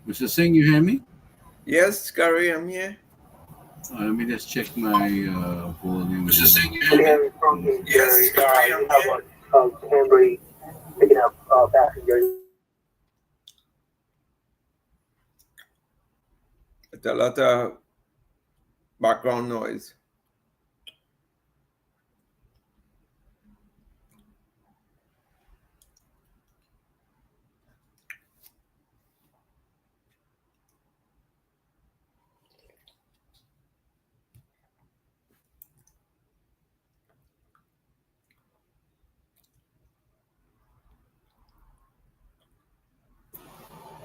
Mr. Singh, you hear me? Yes, Gary, I'm here. Let me just check my volume. Mr. Singh, you Good hear me? hearing from you, Yes, Gary. Gary, You I'm have here. a Camry picking up passengers. It's a lot of background noise.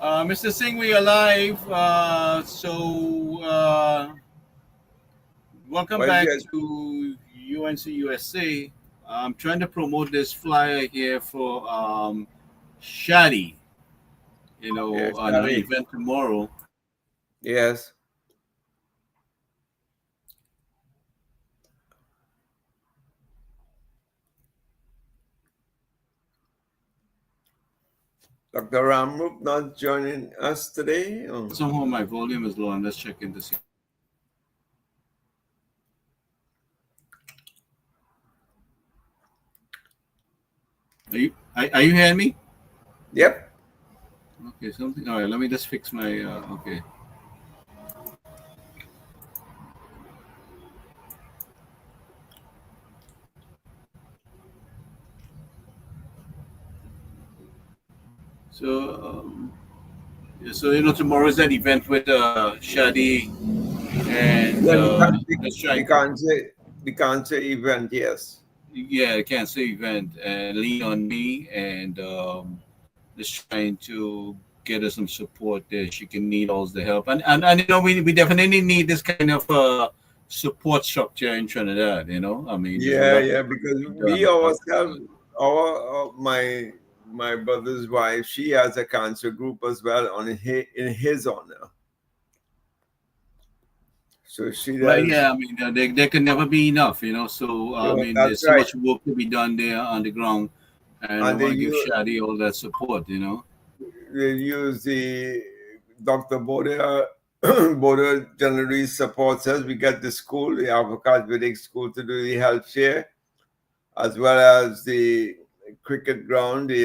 Mr. Singh, we are live. Welcome Why is back it? to UNC USA. I'm trying to promote this flyer here for Shadi, Yes, on her Gary. event tomorrow. Yes. Dr. Ramrup not joining us today. Oh. Somehow my volume is low. I'm just checking to see. Are you hearing me? Yep. Okay, something. All right, let me just fix my. Okay. So, yeah, so tomorrow is that event with Shadi, and Yeah, let's try. the cancer, the cancer event, yes. Yeah, cancer event, and lean on me, and just trying to get her some support there. She can need all the help, and we definitely need this kind of support structure in Trinidad. I mean, there's a Yeah, lot yeah, that can because be we done. ourselves, my brother's wife, she has a cancer group as well in his honor. So she Right, does. yeah, I mean, there can never be enough. So, I Yeah, mean, that's there's so right. much work to be done there on the ground, and I And want to give Shadi all that support. they use the Dr. Boda Boda generally supports us. We get the school, the Avocat Vedic School, to do the health share, as well as the cricket ground. They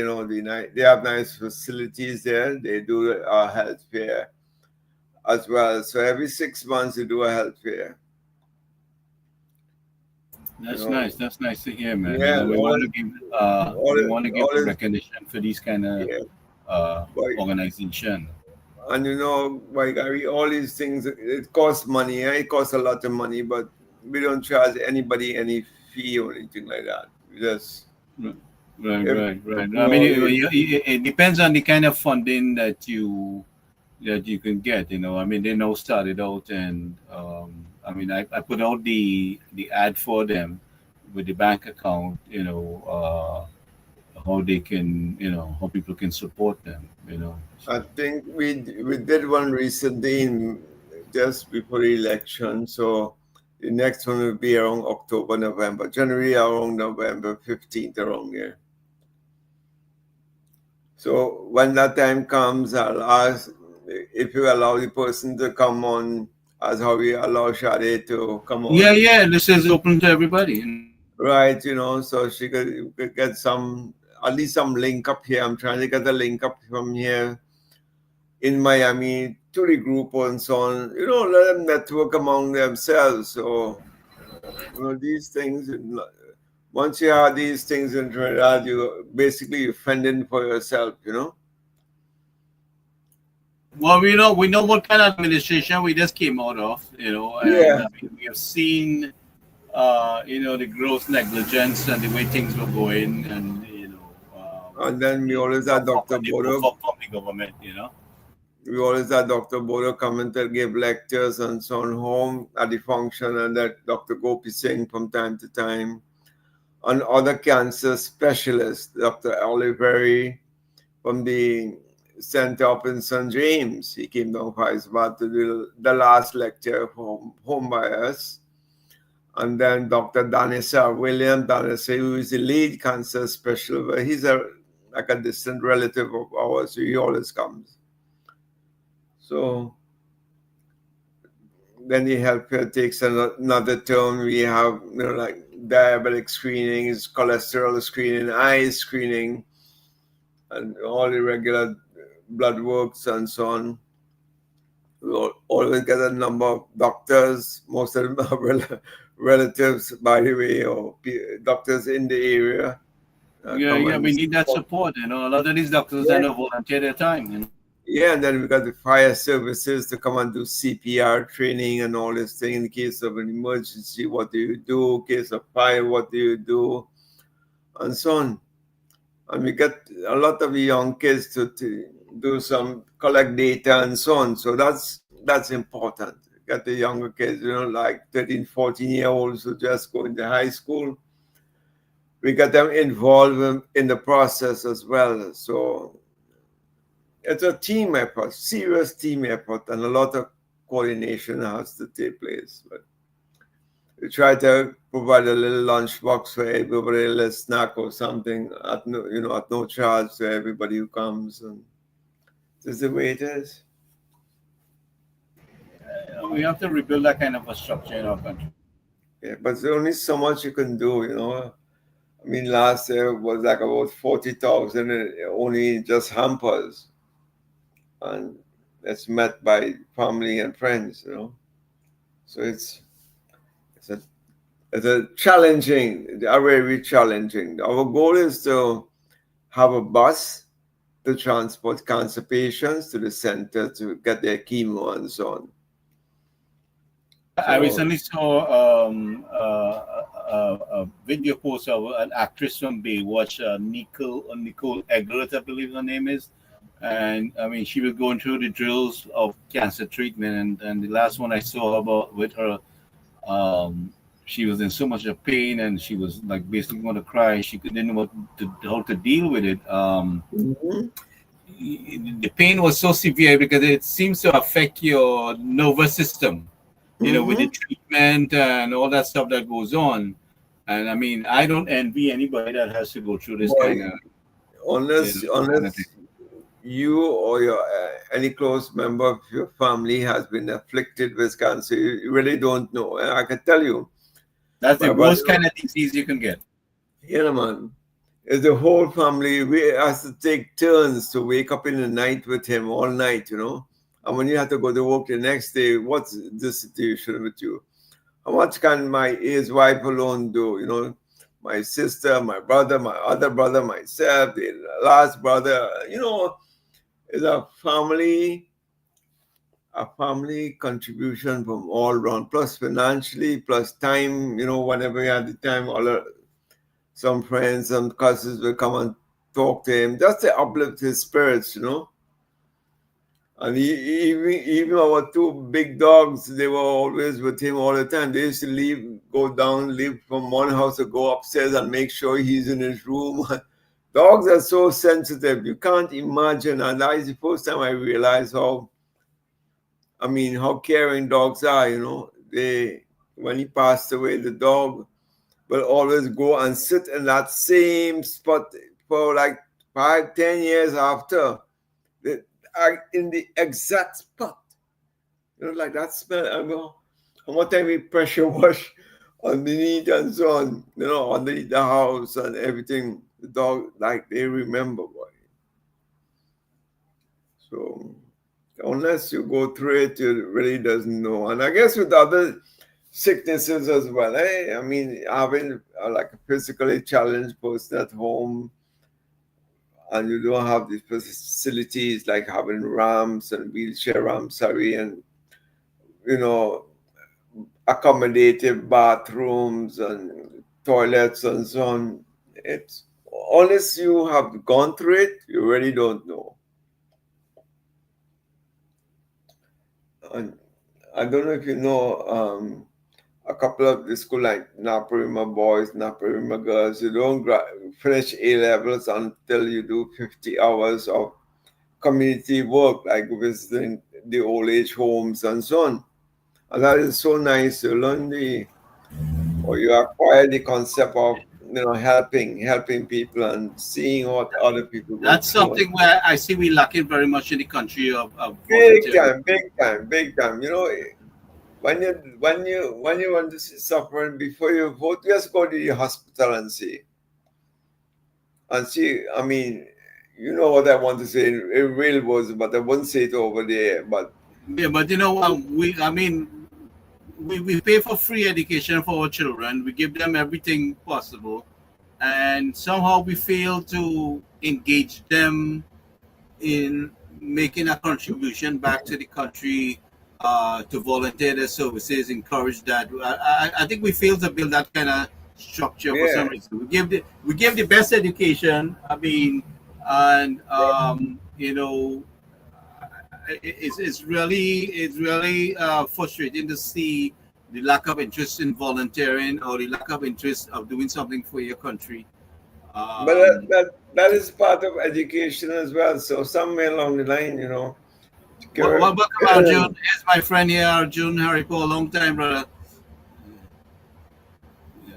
have nice facilities there. They do a health fair as well. So every 6 months they do a health fair. You That's know, nice. That's nice to hear, man. yeah, We want to give all a is recognition for these kind of yeah. But organization. And like Gary, all these things it costs money. It costs a lot of money, but we don't charge anybody any fee or anything like that. We just Right, right, if right. Right. you I mean, know it depends on the kind of funding that you can get. I mean, they now started out, and I mean, I put out the ad for them with the bank account. How they can, how people can support them. I think we did one recently just before the election. So the next one will be around October, November, generally around November 15th around here. So when that time comes, I'll ask if you allow the person to come on as how we allow Shade to come Yeah, on. yeah. This is open to everybody. Right, so she could get some, at least some link up here. I'm trying to get a link up from here in Miami to the group and so on. Let them network among themselves. So, these things, once you have these things in Trinidad, you basically fending for yourself. Well, we know what kind of administration we just came out of, and Yeah. I mean, we have seen, the gross negligence and the way things were going, and And then we always from had from Dr. the Bodo. from the government. We always had Dr. Bodo come and give lectures and so on home at the function, and that Dr. Gopi Singh from time to time. And other cancer specialists, Dr. Oliveri from the Center up in St. James. He came down for about to do the last lecture home by us. And then Dr. William Danisa, who is the lead cancer specialist. He's like a distant relative of ours, so he always comes. So then the healthcare takes another turn. We have, like diabetic screenings, cholesterol screening, eye screening, and all the regular blood works and so on. We always get a number of doctors. Most of them are relatives, by the way, or doctors in the area. Yeah, we need that support. A lot of these doctors end up volunteer their time. Yeah, and then we got the fire services to come and do CPR training and all this thing. In case of an emergency, what do you do? In case of fire, what do you do? And so on. And we get a lot of young kids to do some collect data and so on. So that's important. Get the younger kids, like 13, 14-year-olds who just go into high school. We get them involved in the process as well. So it's a team effort, serious team effort, and a lot of coordination has to take place. But we try to provide a little lunchbox for everybody, a little snack or something at no charge to everybody who comes, and this is the way it is. We have to rebuild that kind of a structure in our country. Yeah, but there's only so much you can do, I mean, last year was like about 40,000 only just hampers, and that's met by family and friends, So it's a challenging, very challenging. Our goal is to have a bus to transport cancer patients to the center to get their chemo and so on. I recently saw a video post of an actress from Baywatch, Nicole Eggert, I believe her name is. And I mean, she was going through the drills of cancer treatment. And the last one I saw with her, she was in so much of pain and she was like basically going to cry. She didn't know how to deal with it. The pain was so severe because it seems to affect your nervous system, with the treatment and all that stuff that goes on. And I mean, I don't envy anybody that has to go through this kind of. Unless you or your any close member of your family has been afflicted with cancer, you really don't know. I can tell you. That's the worst kind of disease you can get. Yeah, man. It's the whole family. We have to take turns to wake up in the night with him all night, And when you have to go to work the next day, what's the situation with you? How much can his wife alone do? My sister, my brother, my other brother, myself, the last brother, it's a family contribution from all around, plus financially, plus time, whenever you have the time, some friends, some cousins will come and talk to him, just to uplift his spirits, And even our two big dogs, they were always with him all the time. They used to leave from one house to go upstairs and make sure he's in his room. Dogs are so sensitive. You can't imagine. And that is the first time I realized how caring dogs are, when he passed away, the dog will always go and sit in that same spot for like 5-10 years after. In the exact spot, like that smell. I go, and one time we pressure wash underneath and so on, underneath the house and everything. The dog, like, they remember, boy. So unless you go through it, you really doesn't know. And I guess with other sicknesses as well, I mean, having like a physically challenged person at home, and you don't have the facilities like having ramps and wheelchair ramps, and accommodative bathrooms and toilets and so on. It's unless you have gone through it, you really don't know. And I don't know if you know, a couple of the school like Naparima boys, Naparima girls, you don't finish A levels until you do 50 hours of community work, like visiting the old age homes and so on. And that is so nice. You learn you acquire the concept of, helping people and seeing what other people go That's through. something where I see we lacking very much in the country of Big volunteering. time, big time. When you want to see suffering before you vote, just go to the hospital and see. I mean, you know what I want to say in real words, but I won't say it over there. But Yeah, but we pay for free education for our children. We give them everything possible, and somehow we fail to engage them in making a contribution back to the country, to volunteer their services, encourage that. I think we fail to build that kind of structure for some yeah, reason. We give the best education. And it's really frustrating to see the lack of interest in volunteering or the lack of interest of doing something for your country. but Um, that is part of education as well. So somewhere along the line, welcome, Arjun. Here's my friend here, Arjun Hariko, a long time brother.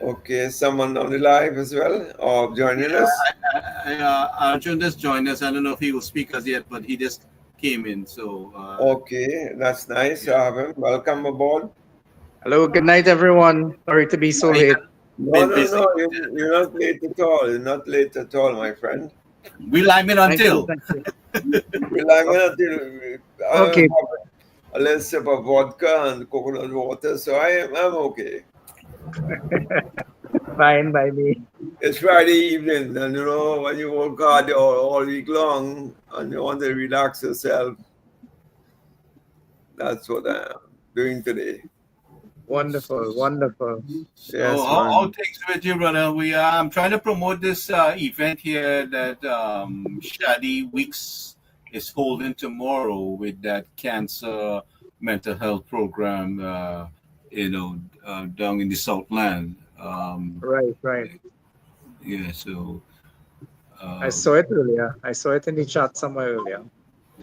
okay, someone on the live as well or joining Yeah, us. Arjun just joined us. I don't know if he will speak as yet, but he just came in. So Okay, that's nice to have him. Welcome aboard. Hello, good night, everyone. Sorry to be so he late. has No, been no, busy. no, you're not late at all. You're not late at all, my friend. We lime it Thank you. until. Thank you. Well, I'm gonna Okay. have a little sip of vodka and coconut water, so I'm okay. Fine by me. It's Friday evening, and when you work hard all week long and you want to relax yourself, that's what I'm doing today. Wonderful, wonderful. Yes, So how man. things with you, brother? I'm trying to promote this event here that Shadi Weeks is holding tomorrow with that cancer mental health program. Down in the Southland. Right. Yeah. So. I saw it earlier. I saw it in the chat somewhere earlier.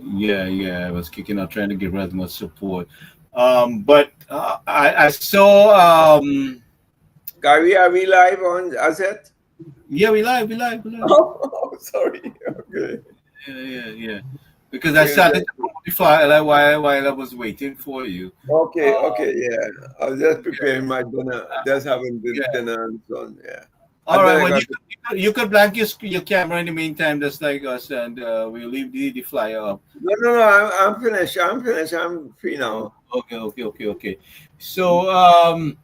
Yeah. I was kicking out trying to give her as much support. But I saw. Gary, are we live on Azet? Yeah, we live. Oh, sorry. Okay. Yeah. Because I started to promote the file while I was waiting for you. Okay, Uh, yeah. I was just preparing my dinner, just having yeah. dinner and so on, yeah. All And right. then I Well, got you could blank your camera in the meantime, just like us, and we'll leave the flyer up. No, I'm finished. I'm free now. Okay. So,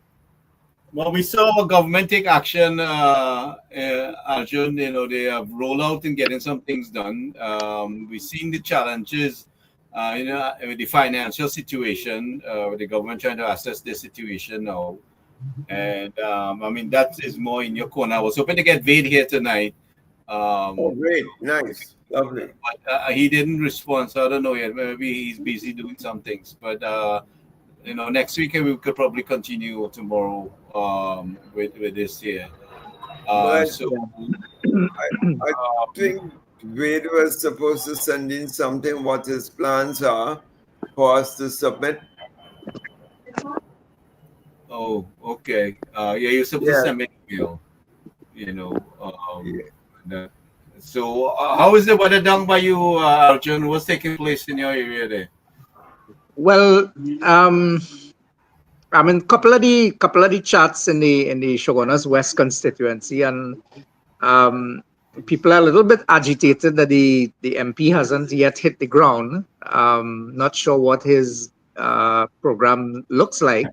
well, we saw government take action, Arjun. They have rolled out in getting some things done. We've seen the challenges, with the financial situation, with the government trying to assess the situation now. And that is more in your corner. I was hoping to get Vade here tonight. Oh, great. Nice. Lovely. But he didn't respond, so I don't know yet. Maybe he's busy doing some things. But next week we could probably continue tomorrow with this here. But So I think Wade was supposed to send in something what his plans are for us to submit. oh, okay. Yeah, you're supposed to send me an email. So how is the weather down by you, Arjun? What's taking place in your area there? Well, I mean, couple of the chats in the Shogunas West constituency, and people are a little bit agitated that the MP hasn't yet hit the ground. Not sure what his program looks like,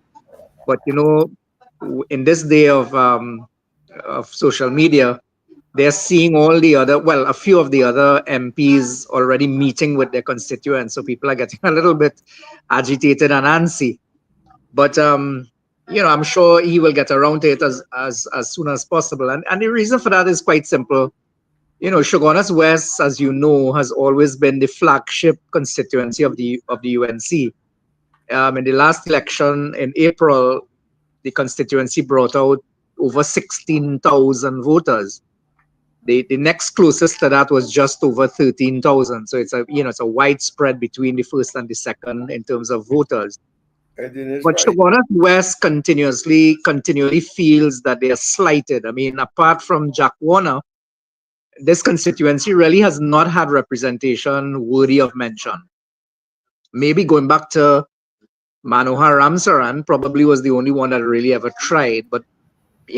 but in this day of social media, they're seeing a few of the other MPs already meeting with their constituents. So people are getting a little bit agitated and antsy. But I'm sure he will get around to it as soon as possible. And the reason for that is quite simple. Shogunas West, as you know, has always been the flagship constituency of the UNC. In the last election in April, the constituency brought out over 16,000 voters. The next closest to that was just over 13,000. So it's a widespread between the first and the second in terms of voters. Edin is But right. Shogunas West continually feels that they are slighted. I mean, apart from Jack Warner, this constituency really has not had representation worthy of mention. Maybe going back to Manohar Ramsaran probably was the only one that really ever tried. But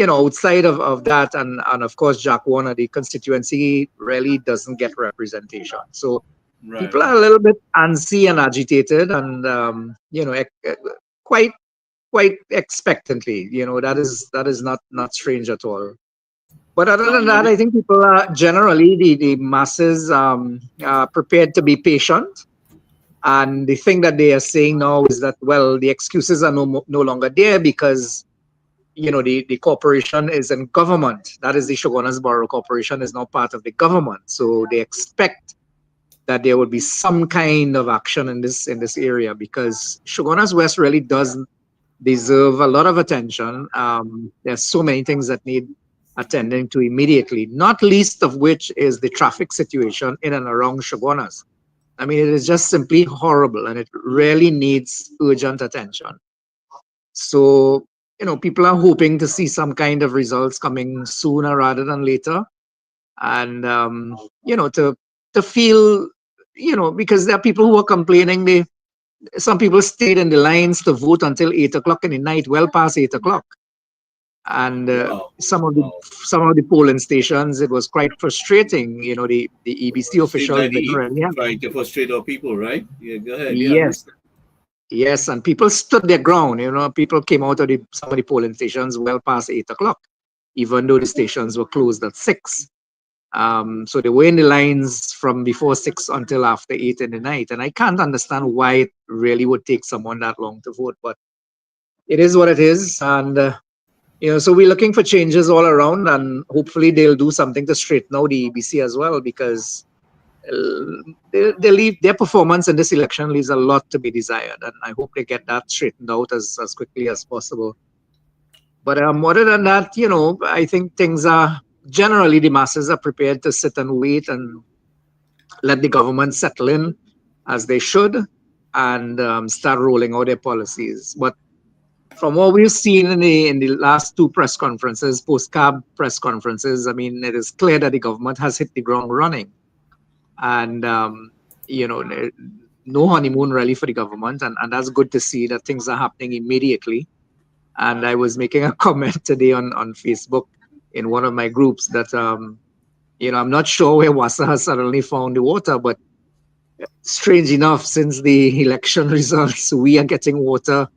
outside of that, and of course Jack Warner, the constituency really doesn't get representation. So Right. people are a little bit antsy and agitated, and quite expectantly. That is not strange at all. But other than that, I think people are generally the masses are prepared to be patient. And the thing that they are saying now is that, well, the excuses are no longer there because the corporation is in government. That is, the Shogunas Borough Corporation is now part of the government. So they expect that there would be some kind of action in this area, because Shogunas West really does deserve a lot of attention. There's so many things that need attending to immediately, not least of which is the traffic situation in and around Shogunas. I mean, it is just simply horrible, and it really needs urgent attention. So, people are hoping to see some kind of results coming sooner rather than later. And, to feel, because there are people who are complaining, some people stayed in the lines to vote until 8 o'clock in the night, well past 8 o'clock. And some of the polling stations, it was quite frustrating. The EBC officials didn't really have. Trying to frustrate our people, right? Yeah, go ahead. Yes. Yes, and people stood their ground. People came out of some of the polling stations well past 8 o'clock, even though the stations were closed at 6. So they were in the lines from before 6 until after 8 in the night. And I can't understand why it really would take someone that long to vote, but it is what it is. And, so we're looking for changes all around, and hopefully they'll do something to straighten out the EBC as well, because their performance in this election leaves a lot to be desired, and I hope they get that straightened out as quickly as possible. But other than that, I think things are generally, the masses are prepared to sit and wait and let the government settle in as they should, and start rolling out their policies. But from what we've seen in the last 2 press conferences, post-CAB press conferences, I mean, it is clear that the government has hit the ground running. And, no honeymoon really for the government. And that's good to see that things are happening immediately. And I was making a comment today on Facebook in one of my groups that, I'm not sure where Wassa has suddenly found the water, but strange enough, since the election results, we are getting water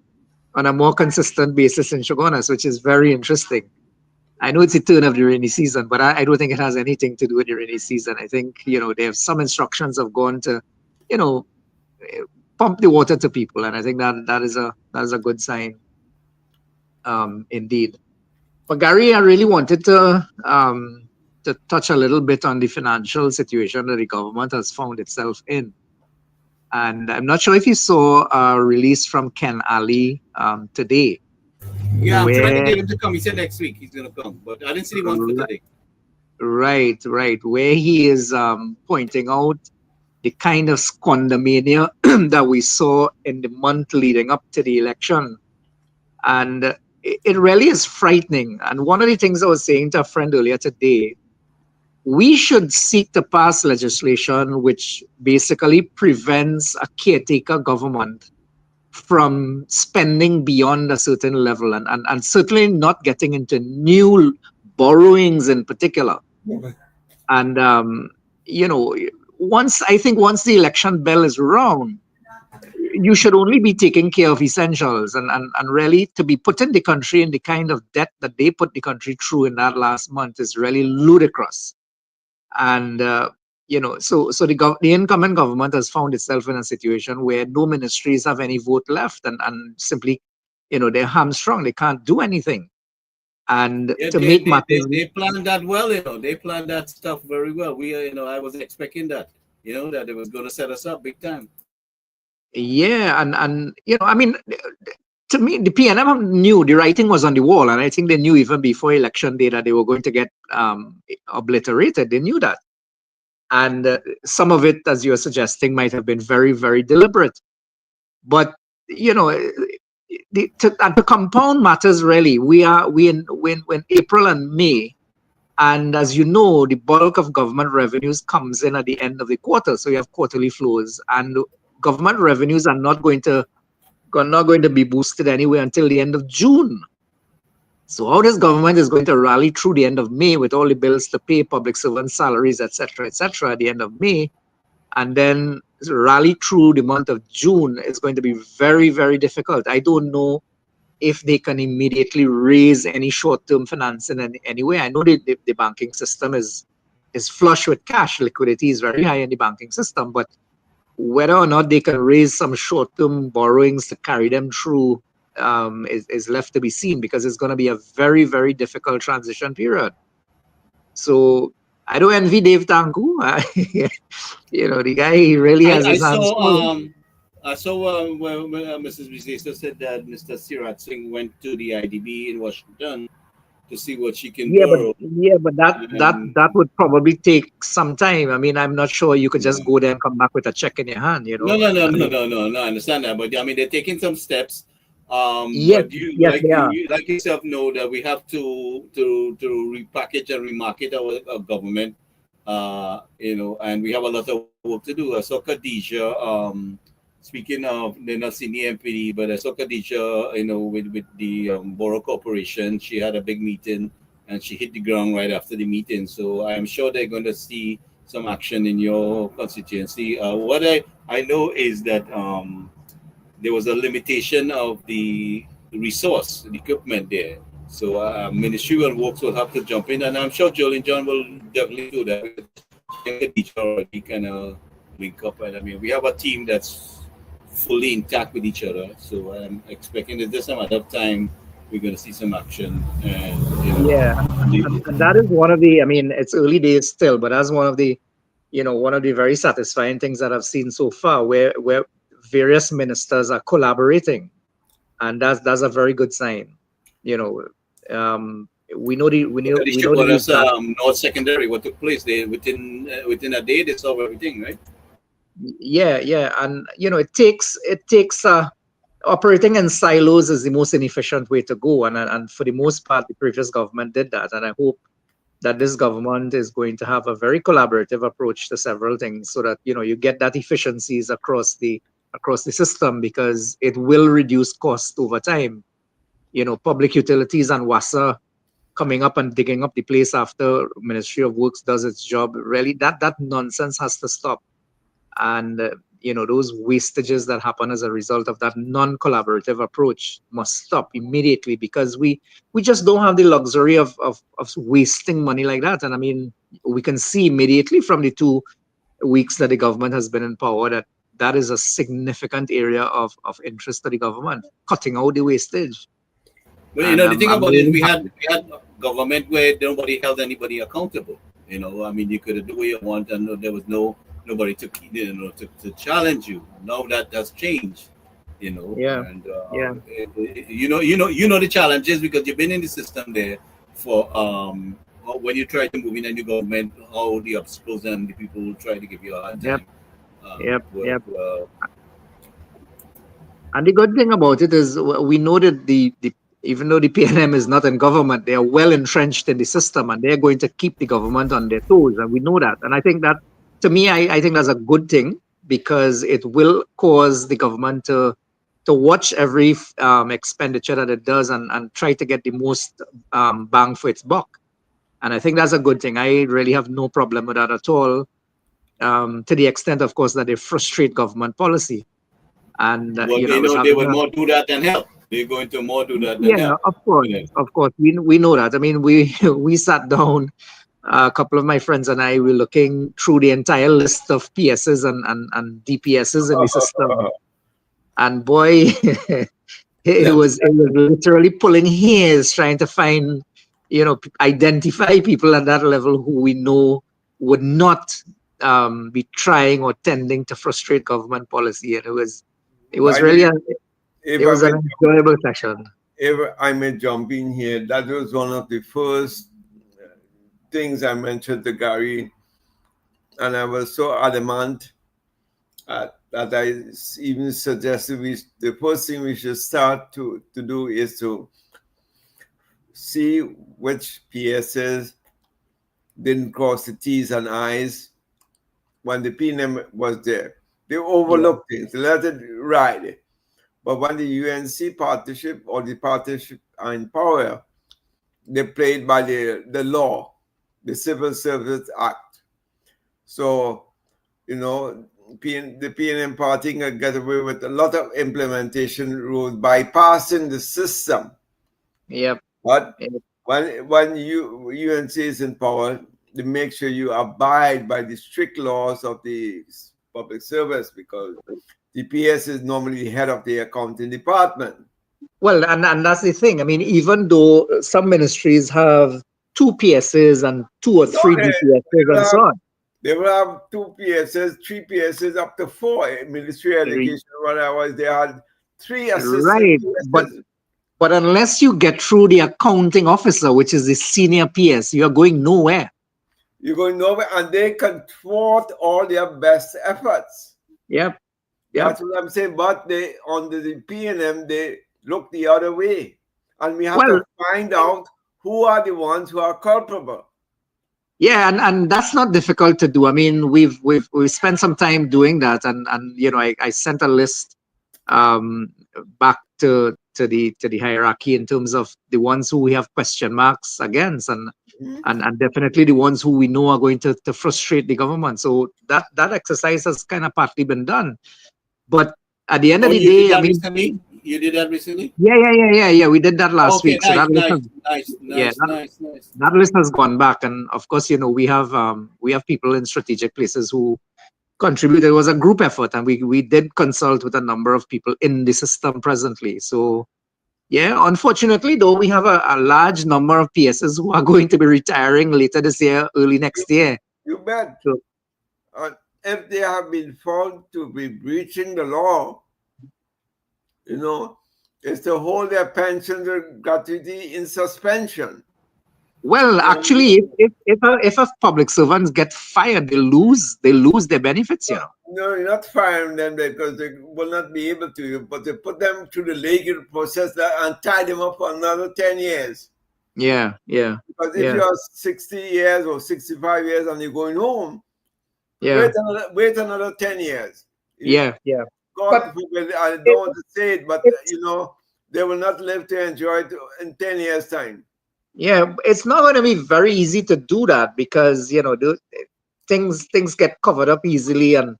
on a more consistent basis in Shogunas, which is very interesting. I know it's the turn of the rainy season, but I don't think it has anything to do with the rainy season. I think, they have some instructions have gone to, pump the water to people. And I think that is a good sign, indeed. But Gary, I really wanted to touch a little bit on the financial situation that the government has found itself in. And I'm not sure if you saw a release from Ken Ali today. Yeah, I'm trying to get him to come. He said next week he's going to come, but I didn't see one for today. Right. Where he is pointing out the kind of squandermania that we saw in the month leading up to the election. And it really is frightening. And one of the things I was saying to a friend earlier today, we should seek to pass legislation which basically prevents a caretaker government from spending beyond a certain level, and certainly not getting into new borrowings in particular. And, once the election bell is rung, you should only be taking care of essentials, and really to be putting the country in the kind of debt that they put the country through in that last month is really ludicrous. And, so the incoming government has found itself in a situation where no ministries have any vote left, and simply, they're hamstrung. They can't do anything. And make matters, they planned that well. They planned that stuff very well. I was expecting that. That it was going to set us up big time. Yeah, and I mean, to me, the PNM knew the writing was on the wall, and I think they knew even before election day that they were going to get obliterated. They knew that. And some of it, as you're suggesting, might have been very, very deliberate. But, to compound matters, really, we in April and May, and as you know, the bulk of government revenues comes in at the end of the quarter, so you have quarterly flows, and government revenues are not going to be boosted anyway until the end of June. So how this government is going to rally through the end of May with all the bills to pay, public servant salaries, etc., at the end of May, and then rally through the month of June is going to be very, very difficult. I don't know if they can immediately raise any short-term financing in any way. I know the banking system is flush with cash. Liquidity is very high in the banking system, but whether or not they can raise some short-term borrowings to carry them through is left to be seen, because it's going to be a very, very difficult transition period. So I don't envy Dave Tanku. The guy, he really has his hands full. I saw when Mrs. Bisesa said that Mr. Sirat Singh went to the IDB in Washington to see what she can borrow. But that would probably take some time. I mean, I'm not sure you could just go there and come back with a check in your hand. No. I understand that, but I mean, they're taking some steps. Yes, but you they like yourself know that we have to repackage and remarket our government. And we have a lot of work to do. I saw Khadija. Speaking of, they're not senior MPD, but I saw Khadija, with the Borough Corporation. She had a big meeting and she hit the ground right after the meeting. So I'm sure they're going to see some action in your constituency. What I know is that there was a limitation of the resource, the equipment there. So Ministry of Works will have to jump in, and I'm sure Jolene John will definitely do that. Khadija already kind of link up, and I mean, we have a team that's fully intact with each other. So I'm expecting that this amount of time we're going to see some action. And that is one of the. I mean, it's early days still, but that's one of the, one of the very satisfying things that I've seen so far, where various ministers are collaborating, and that's a very good sign. We know North Secondary, what took place there within a day they solve everything, right? Yeah, and it takes operating in silos is the most inefficient way to go, and for the most part the previous government did that, and I hope that this government is going to have a very collaborative approach to several things, so that you get that efficiencies across the system, because it will reduce cost over time. Public Utilities and WASA coming up and digging up the place after Ministry of Works does its job, really that nonsense has to stop. And those wastages that happen as a result of that non-collaborative approach must stop immediately, because we just don't have the luxury of wasting money like that. And I mean, we can see immediately from the 2 weeks that the government has been in power that is a significant area of interest to the government, cutting out the wastage. Well, the thing about it, we had government where nobody held anybody accountable. I mean, you could do what you want, and there was nobody to challenge you. Now that has changed. And the challenges, because you've been in the system there for when you try to move in a new government, how the obstacles and the people will try to give you a hard time. And the good thing about it is we know that even though the PNM is not in government, they are well entrenched in the system, and they're going to keep the government on their toes, and we know that. And I think that, to me, I think that's a good thing, because it will cause the government to watch every expenditure that it does and try to get the most bang for its buck. And I think that's a good thing. I really have no problem with that at all, to the extent, of course, that they frustrate government policy. And they will more do that than help. They're going to more do that than help. Of course, we know that. I mean, we sat down. A couple of my friends and I were looking through the entire list of PSs and DPSs in the system, and boy, it was literally pulling hairs trying to find, identify people at that level who we know would not be trying or tending to frustrate government policy, and it was really an enjoyable session. If I may jump in here, that was one of the first things I mentioned to Gary, and I was so adamant at that I even suggested the first thing we should start to do is to see which PSs didn't cross the T's and I's when the PNM was there. They overlooked things, they let it ride. But when the UNC partnership or the partnership are in power, they played by the law, the Civil Service Act. So, you know, the PNM party can get away with a lot of implementation rules, bypassing the system. Yep. But Yep. when UNC is in power, they make sure you abide by the strict laws of the public service, because the PS is normally head of the accounting department. Well, and that's the thing. I mean, even though some ministries have 2 PSs and 2 or 3 DPSs and so on. They will have 2 PSs, 3 PSs, up to 4. Ministry of Education, whatever, they had 3 assistant right. PSs. But unless you get through the accounting officer, which is the senior PS, you're going nowhere. You're going nowhere, and they can thwart all their best efforts. Yep. That's what I'm saying. But they, under the PNM, they look the other way. And we have to find out who are the ones who are culpable. Yeah, and that's not difficult to do. I mean, we've spent some time doing that, and you know, I sent a list back to the hierarchy in terms of the ones who we have question marks against, and definitely the ones who we know are going to frustrate the government. So that exercise has kind of partly been done. But at the end of the day, I mean, recently? You did that recently? Yeah. We did that last week. Nice, so nice. That list has gone back, and of course, you know, we have people in strategic places who contributed. It was a group effort, and we did consult with a number of people in the system presently. So, yeah, unfortunately, though, we have a large number of PSs who are going to be retiring later this year, early next year. You bet. So, if they have been found to be breaching the law, you know, is to hold their pensions or gratuity in suspension. Well, actually, if a public servants get fired, they lose their benefits, you know. No, you're not firing them because they will not be able to, but they put them through the legal process and tie them up for another 10 years. Yeah. Because if you're 60 years or 65 years and you're going home, wait another 10 years. Yeah. God forbid, I don't want to say it, but you know, they will not live to enjoy it in 10 years' time. Yeah, it's not going to be very easy to do that because, you know, things get covered up easily and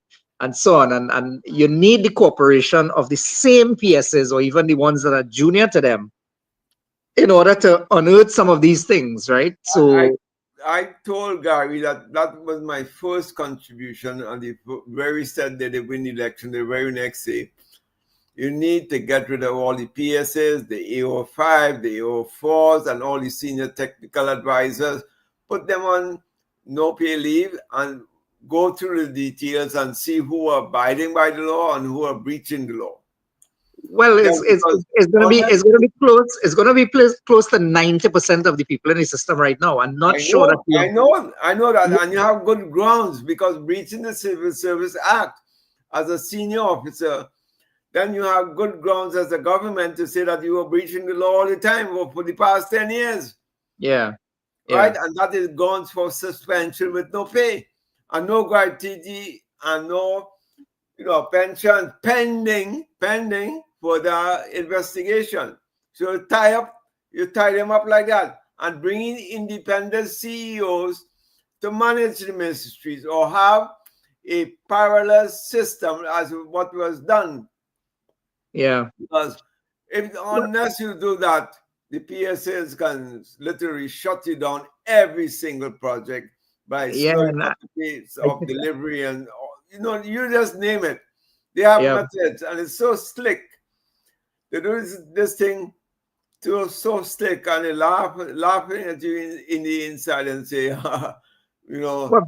so on. And you need the cooperation of the same PSs or even the ones that are junior to them in order to unearth some of these things, right? So I told Gary that was my first contribution on the very said that they win the election the very next day. You need to get rid of all the PSs, the AO5, the AO4s, and all the senior technical advisors. Put them on no pay leave and go through the details and see who are abiding by the law and who are breaching the law. Well, it's going to be close to 90% of the people in the system right now. I'm not sure that. I know that, and you have good grounds because breaching the Civil Service Act as a senior officer, then you have good grounds as a government to say that you are breaching the law all the time for the past 10 years. Yeah. Right, and that is grounds for suspension with no pay and no gratuity and no, you know, pension pending for the investigation. So you tie them up like that and bring in independent CEOs to manage the ministries or have a parallel system as what was done. Yeah. Because unless you do that, the PSAs can literally shut you down every single project by slowing up the pace of delivery and, you know, you just name it. They have methods and it's so slick. They do this thing so slick and they laughing at you in the inside and say, you know. Well,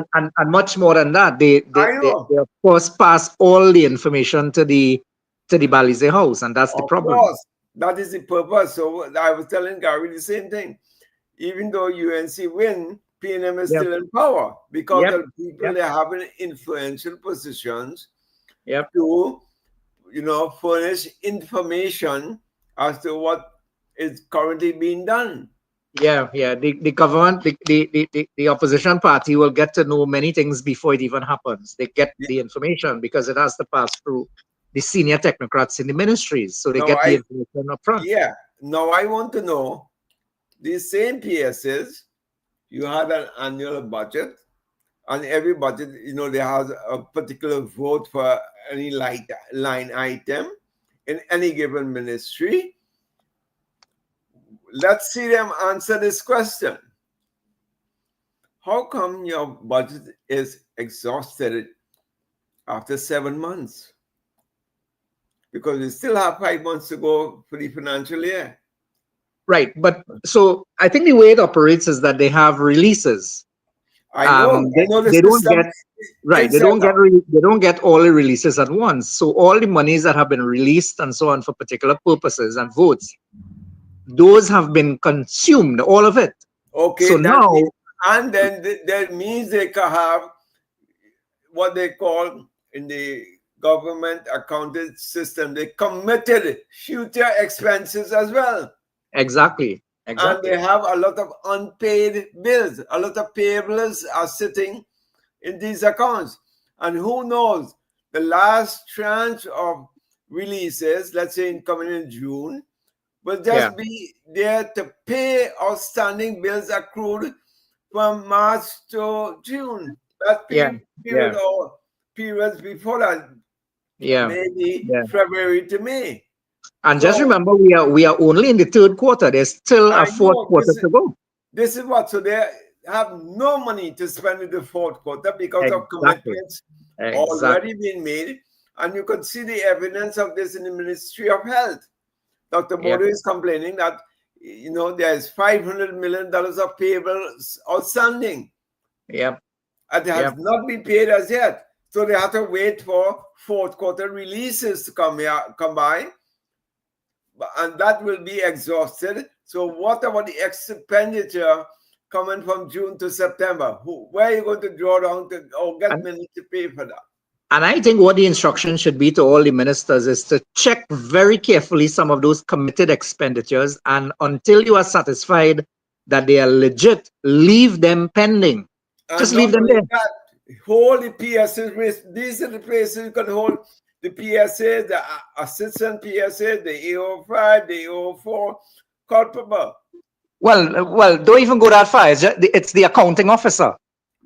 and much more than that, they of course pass all the information to the Balize House, and that's the problem. Of course, that is the purpose. So I was telling Gary the same thing. Even though UNC win, PNM is still in power because the people they have in influential positions Yep. to, furnish information as to what is currently being done. Yeah, yeah. The government, the opposition party will get to know many things before it even happens. They get Yeah. the information because it has to pass through the senior technocrats in the ministries, so they No, get the information up front. Yeah. Now I want to know, these same PSs, you had an annual budget, and every budget, they have a particular vote for any line item in any given ministry. Let's see them answer this question. How come your budget is exhausted after 7 months? Because we still have 5 months to go for the financial year. Right, but so I think the way it operates is that they have releases. I know the They don't system get right. is They don't set get up. they don't get all the releases at once. So all the monies that have been released and so on for particular purposes and votes, those have been consumed, all of it. Okay, So now, and then that means they can have what they call in the government accounting system, they committed future expenses as well. exactly. And they have a lot of unpaid bills. A lot of payables are sitting in these accounts. And who knows, the last tranche of releases, let's say coming in June, will just be there to pay outstanding bills accrued from March to June. That period or periods before that, maybe February to May. And just remember, we are only in the third quarter. There's still a fourth quarter to go. This is what, so they have no money to spend in the fourth quarter because of commitments already being made. And you could see the evidence of this in the Ministry of Health. Dr. Bodo is complaining that, there's $500 million of payables outstanding. Yep. And they have not been paid as yet. So they have to wait for fourth quarter releases to come by. And that will be exhausted. So what about the expenditure coming from June to September? Where are you going to draw down to or get money to pay for that? And I think what the instruction should be to all the ministers is to check very carefully some of those committed expenditures. And until you are satisfied that they are legit, leave them pending. Just leave them there. Hold the PSAs. These are the places you can hold the PSA, the assistant PSA, the AO5, the AO4, culpable. Well, don't even go that far. It's the accounting officer.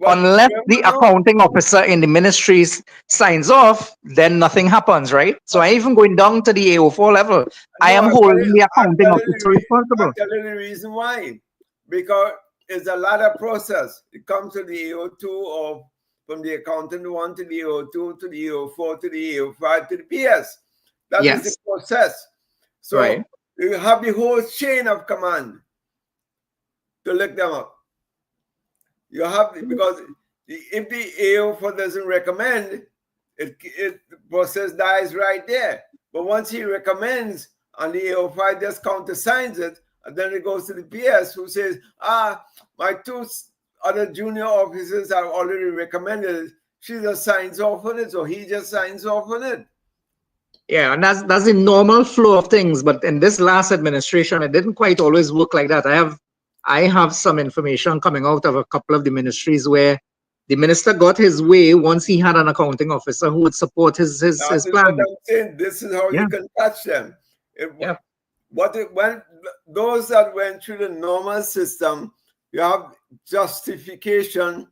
Unless the accounting officer in the ministries signs off, then nothing happens, right? So I even going down to the AO4 level. I am holding the accounting officer responsible. I'll tell you the reason why. Because it's a ladder process. It comes to the AO2 or from the accountant 1 to the AO2 to the AO4 to the AO5 to the PS. That is the process. So you have the whole chain of command to look them up. You have, because if the AO4 doesn't recommend, the process dies right there. But once he recommends and the AO5 just countersigns it, and then it goes to the PS who says, my 2 other junior officers have already recommended it. She just signs off on it, or he just signs off on it. Yeah, and that's the normal flow of things. But in this last administration, it didn't quite always work like that. I have some information coming out of a couple of the ministries where the minister got his way once he had an accounting officer who would support his plan. What I'm saying. This is how you can catch them. When those that went through the normal system, you have justification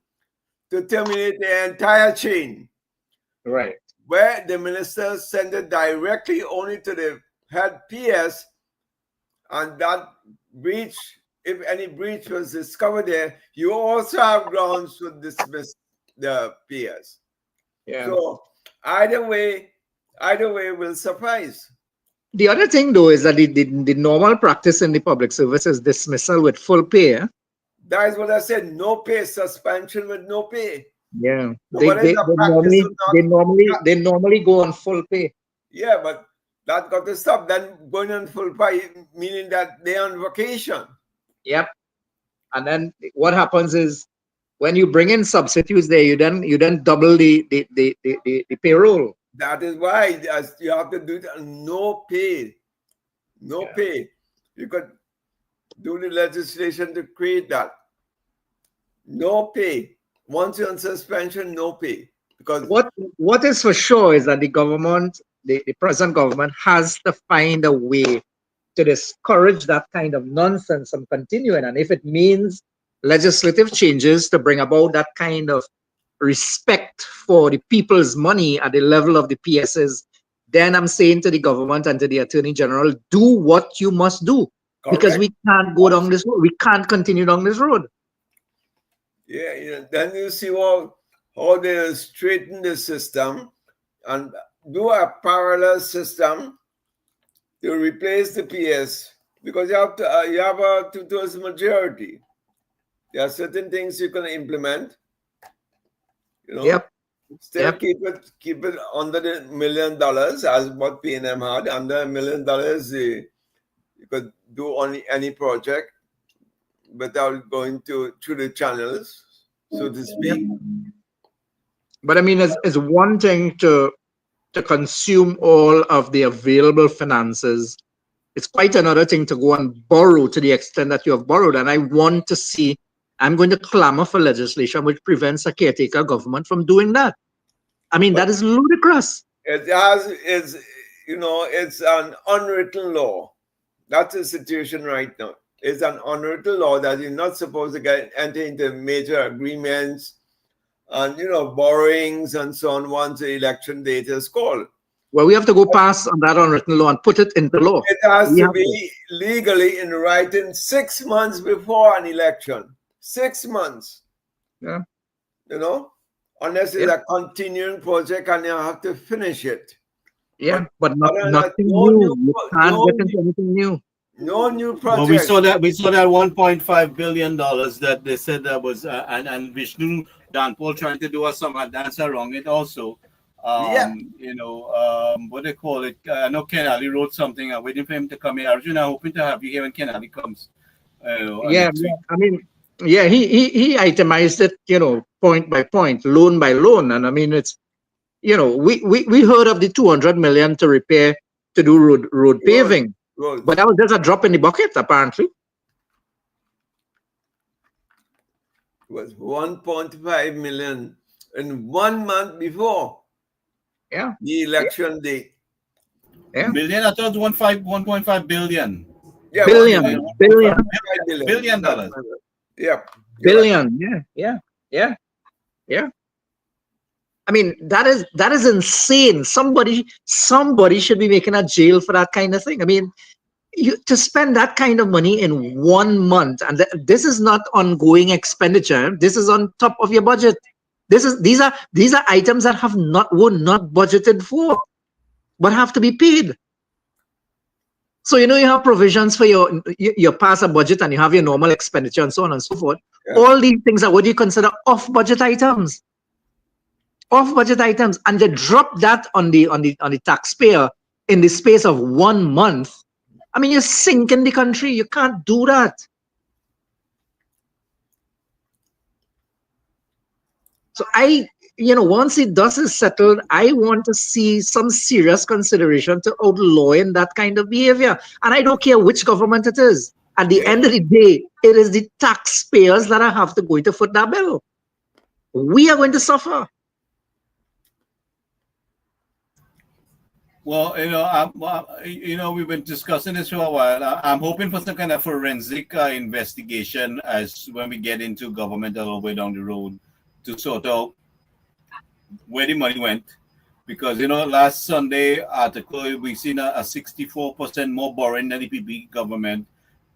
to terminate the entire chain. Right. Where the minister sent it directly only to the head PS, and that breach, if any breach was discovered there, you also have grounds to dismiss the PS. Yeah. So either way will suffice. The other thing, though, is that the normal practice in the public service is dismissal with full pay. That is what I said. No pay, suspension with no pay. Yeah. So they normally go on full pay. Yeah, but that got to stop. Then going on full pay, meaning that they're on vacation. Yep. And then what happens is when you bring in substitutes there, you then double the payroll. That is why you have to do it on no pay. No Yeah. pay. You could do the legislation to create that. No pay. Once you're on suspension, no pay. Because What is for sure is that the government, the present government, has to find a way to discourage that kind of nonsense from continuing. And if it means legislative changes to bring about that kind of respect for the people's money at the level of the PSs, then I'm saying to the government and to the Attorney General, do what you must do. Because correct. we can't go down this road. We can't continue down this road. Yeah, then you see how they straighten the system and do a parallel system to replace the PS, because you have a 2/3 majority. There are certain things you can implement. Yep. Still Yep. keep it under the $1 million as what PNM had. Under $1 million, you could do only any project without going through the channels, so to speak. But I mean, it's one thing to consume all of the available finances. It's quite another thing to go and borrow to the extent that you have borrowed. And I want to see, I'm going to clamor for legislation which prevents a caretaker government from doing that. I mean, that is ludicrous. It's an unwritten law. That's the situation right now. It's an unwritten law that you're not supposed to enter into major agreements and borrowings and so on once the election date is called. Well, we have to go past on that unwritten law and put it into law. It has to be legally in writing 6 months before an election. 6 months. Yeah. Unless it's a continuing project and you have to finish it. Yeah, but nothing new. You can't get into anything new. No new project. Well, we saw that $1.5 billion that they said that was and Vishnu Danpal trying to do us some dance around it also. What they call it. I know Ken Ali wrote something. I'm waiting for him to come here. Arjun, I'm hoping to have you here when Ken Ali comes. I mean, he itemized it, point by point, loan by loan, and I mean it's, we heard of the 200 million to do road paving. But that was just a drop in the bucket, apparently. It was 1.5 million in 1 month before the election date. Yeah. Billion? I thought it was 1.5 billion. Yeah, billion. Billion dollars. Yeah. Billion. Yeah. I mean, that is insane. Somebody should be making a jail for that kind of thing. I mean, to spend that kind of money in 1 month, and this is not ongoing expenditure. This is on top of your budget. These are items that were not budgeted for, but have to be paid. So you have provisions for you pass a budget and you have your normal expenditure and so on and so forth. Yeah. All these things are what you consider off-budget items. Off-budget items, and they drop that on the taxpayer in the space of 1 month. I mean, you're sinking the country. You can't do that. So once the dust is settled, I want to see some serious consideration to outlawing that kind of behavior. And I don't care which government it is. At the end of the day, it is the taxpayers that have to go to foot that bill. We are going to suffer. Well, we've been discussing this for a while. I'm hoping for some kind of forensic investigation as when we get into government a little way down the road to sort out where the money went. Because, last Sunday article, we've seen a 64% more borrowing than the PP government,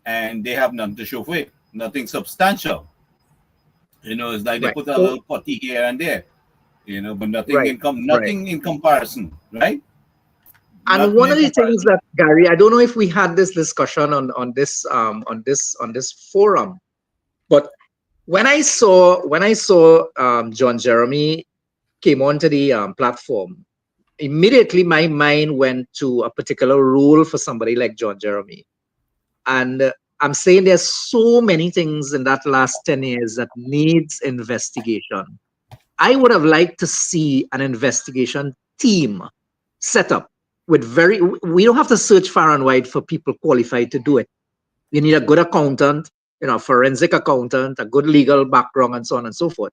and they have nothing to show for it, nothing substantial. It's like they put a little potty here and there, but nothing in comparison, right? And one of the things that, Gary, I don't know if we had this discussion on this forum, but when I saw John Jeremy came onto the platform, immediately my mind went to a particular role for somebody like John Jeremy. And I'm saying there's so many things in that last 10 years that needs investigation. I would have liked to see an investigation team set up with we don't have to search far and wide for people qualified to do it. You need a good accountant, forensic accountant, a good legal background, and so on and so forth.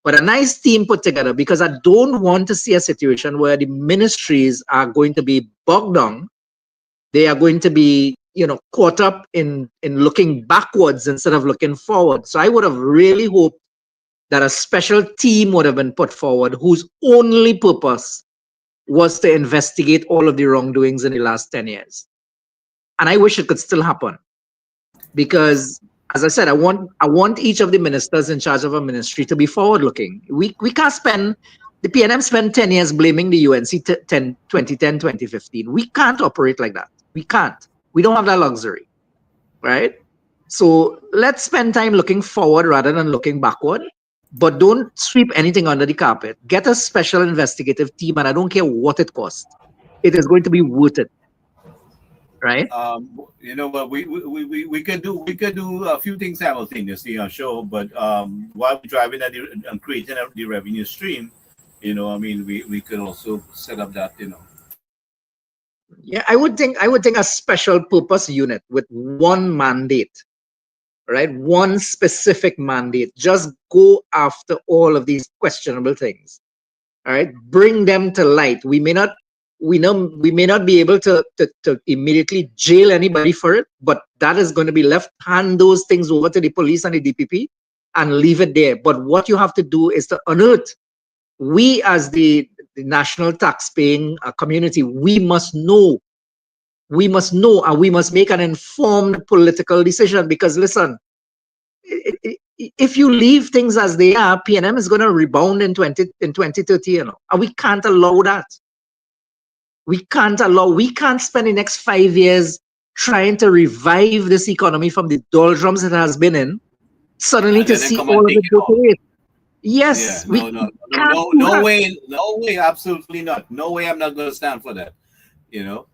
But a nice team put together, because I don't want to see a situation where the ministries are going to be bogged down. They are going to be, caught up in looking backwards instead of looking forward. So I would have really hoped that a special team would have been put forward whose only purpose was to investigate all of the wrongdoings in the last 10 years. And I wish it could still happen, because, as I said, I want each of the ministers in charge of a ministry to be forward-looking. We can't the PNM spent 10 years blaming the UNC 2010, 2015. We can't operate like that. We can't. We don't have that luxury, right? So let's spend time looking forward rather than looking backward. But don't sweep anything under the carpet. Get a special investigative team, and I don't care what it costs. It is going to be worth it, right? But we could do a few things simultaneously on show. But while we're driving and creating the revenue stream, we could also set up that. Yeah, I would think a special purpose unit with one mandate. Right? One specific mandate. Just go after all of these questionable things. All right? Bring them to light. We may not be able to immediately jail anybody for it, but that is going to be left. Hand those things over to the police and the DPP and leave it there. But what you have to do is to unearth. We, as the national tax-paying community, we must know, and we must make an informed political decision. Because listen, if you leave things as they are, PNM is going to rebound in 2030, and we can't allow that. We can't spend the next 5 years trying to revive this economy from the doldrums it has been in, suddenly to see all of it go away. Yes, no way, absolutely not. No way, I'm not going to stand for that. The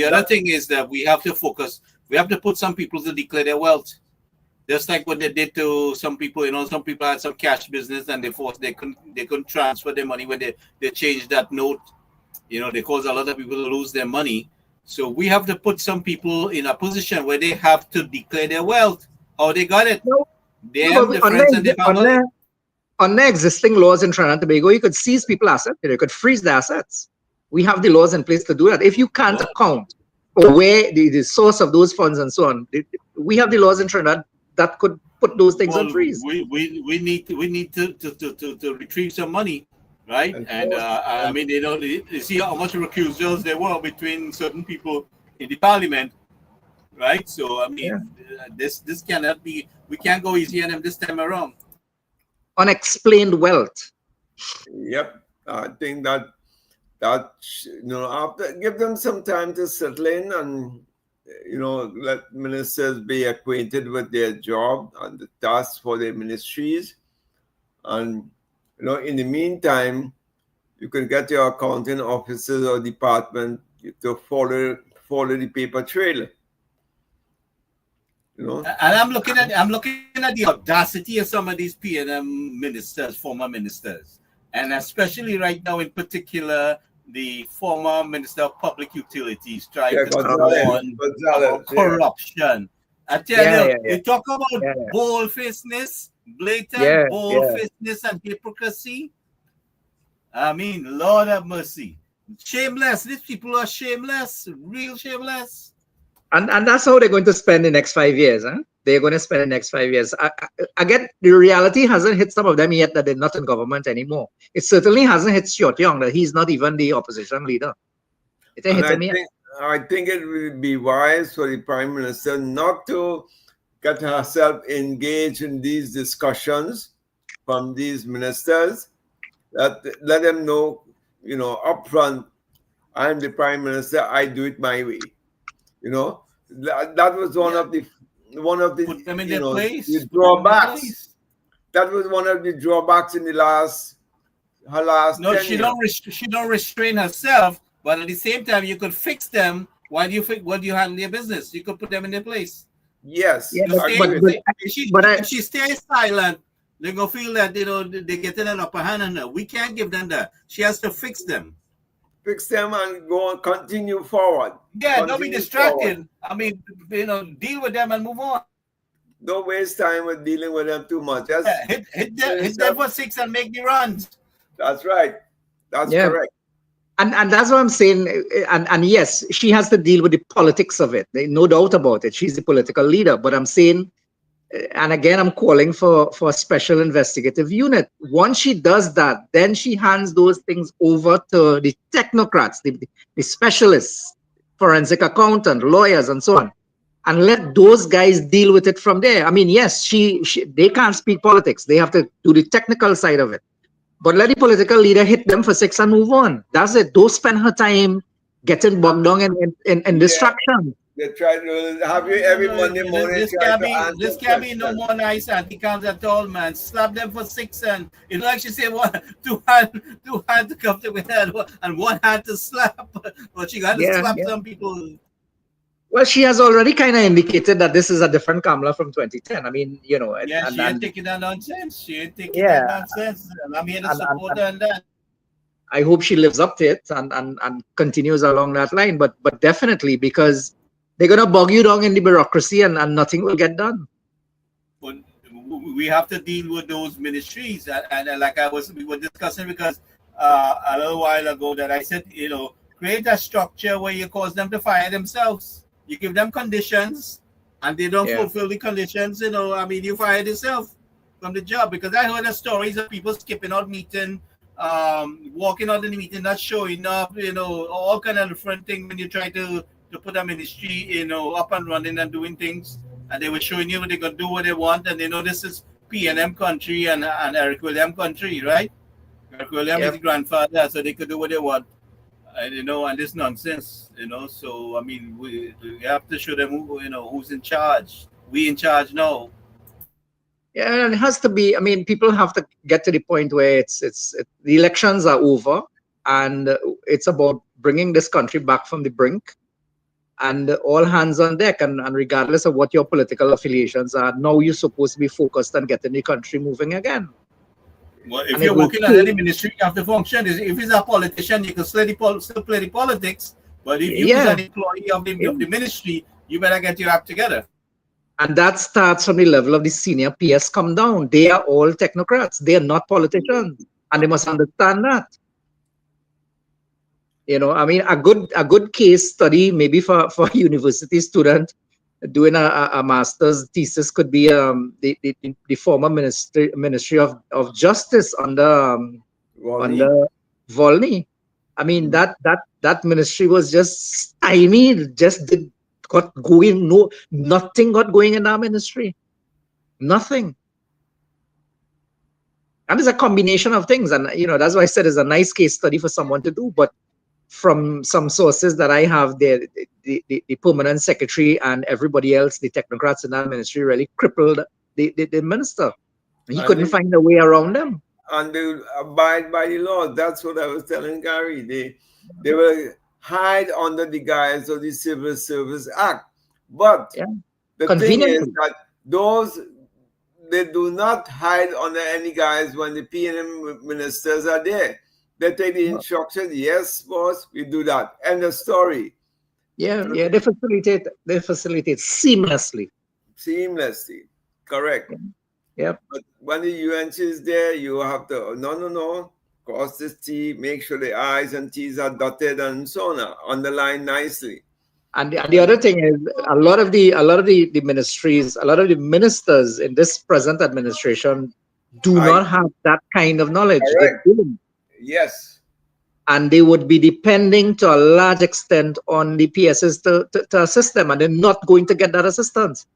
other thing is that we have to focus. We have to put some people to declare their wealth, just like what they did to some people. Some people had some cash business and they couldn't transfer their money when they changed that note. They caused a lot of people to lose their money. So we have to put some people in a position where they have to declare their wealth, how they got it. On the existing laws in Trinidad and Tobago, you could seize people's assets. You could freeze the assets. We have the laws in place to do that. If you can't account for where the source of those funds and so on, we have the laws in Trinidad that could put those things on freeze. We need to retrieve some money, right? And you see how much recusals there were between certain people in the parliament, right? So this cannot be. We can't go easy on them this time around. Unexplained wealth. Yep, I think that after give them some time to settle in and let ministers be acquainted with their job and the tasks for their ministries, and in the meantime, you can get your accounting officers or department to follow the paper trail. And I'm looking at the audacity of some of these PNM ministers, former ministers, and especially right now, in particular, the former Minister of Public Utilities trying to warn about corruption. I tell you talk about bold-facedness, blatant bold-facedness and hypocrisy. Lord have mercy. Shameless. These people are shameless, real shameless. And that's how they're going to spend the next 5 years. They're going to spend the next 5 years. Again, the reality hasn't hit some of them yet that they're not in government anymore. It certainly hasn't hit Stuart Young that he's not even the opposition leader. It ain't hit him yet. I think it would be wise for the Prime Minister not to get herself engaged in these discussions from these ministers. Let them know, upfront, I'm the Prime Minister, I do it my way. That was one of the put them in their place. The drawbacks. That was one of the drawbacks in her last. No, she don't restrain herself, but at the same time, you could fix them while you handle their business. You could put them in their place. Yes, if she stays silent, They're gonna feel that they're getting an upper hand on her. We can't give them that. She has to fix them. Fix them and go and continue forward. Yeah, don't be Continue distracted. forward. I mean, deal with them and move on. Don't waste time with dealing with them too much. Just Yeah, hit them for 6 and make the runs. That's right. That's Yeah. correct. And that's what I'm saying. And yes, she has to deal with the politics of it. No doubt about it. She's the political leader. But I'm saying, and again, I'm calling for a special investigative unit. Once she does that, then she hands those things over to the technocrats, the specialists, forensic accountant, lawyers, and so on, and let those guys deal with it from there. I mean, yes, they can't speak politics. They have to do the technical side of it. But let the political leader hit them for 6 and move on. That's it. Don't spend her time getting bogged down in distraction. They try to have you every Monday morning. This try can't to be. answer This can't be no questions. more nice anti-cams at all, man. Slap them for 6 and like she said, two hand to come to with her and one hand to slap. But she got to slap some people. Well, she has already kind of indicated that this is a different Kamala from 2010. I mean, She ain't taking that nonsense. She ain't taking Yeah. that nonsense. And I'm here to support her on that. I hope she lives up to it and continues along that line. But definitely, because they're gonna bog you down in the bureaucracy and nothing will get done. But we have to deal with those ministries, and like we were discussing, because a little while ago that I said, create a structure where you cause them to fire themselves. You give them conditions, and they don't fulfill the conditions. You fire yourself from the job, because I heard the stories of people skipping out meeting, walking out in the meeting, not showing up, all kind of different things when you try to put a ministry, up and running and doing things, and they were showing you what they could do what they want, and this is PNM country and Eric William country, right? Eric William is the grandfather, so they could do what they want, and this nonsense, So I mean, we have to show them who's in charge. We in charge now. Yeah, and it has to be. I mean, people have to get to the point where the elections are over, and it's about bringing this country back from the brink, and all hands on deck. And regardless of what your political affiliations are, now you're supposed to be focused on getting the country moving again. Well, if you're working under the ministry, you have to function. If he's a politician, you can still play the politics. But if you're an employee of the ministry, you better get your act together. And that starts from the level of the senior PS come down. They are all technocrats. They are not politicians. And they must understand that. I mean, a good case study, maybe for a university student doing a master's thesis, could be the former Ministry of Justice under Volney. I mean, that ministry was just stymied, nothing got going in that ministry. Nothing. And it's a combination of things. And, that's why I said it's a nice case study for someone to do. But from some sources that I have, the permanent secretary and everybody else, the technocrats in that ministry, really crippled the minister. He couldn't find a way around them. And they abide by the law. That's what I was telling Gary. They will hide under the guise of the Civil Service Act. But the thing is that they do not hide under any guise when the PNM ministers are there. They take the instructions. Yes, boss, we do that. End of story. Yeah, they facilitate seamlessly. Seamlessly, correct. Yep. But when the UNC is there, you have to no, cross this T, make sure the I's and T's are dotted and so on, underlined nicely. And the other thing is, a lot of the ministries, a lot of the ministers in this present administration do not have that kind of knowledge. Yes. And they would be depending to a large extent on the PSs to assist them, and they're not going to get that assistance.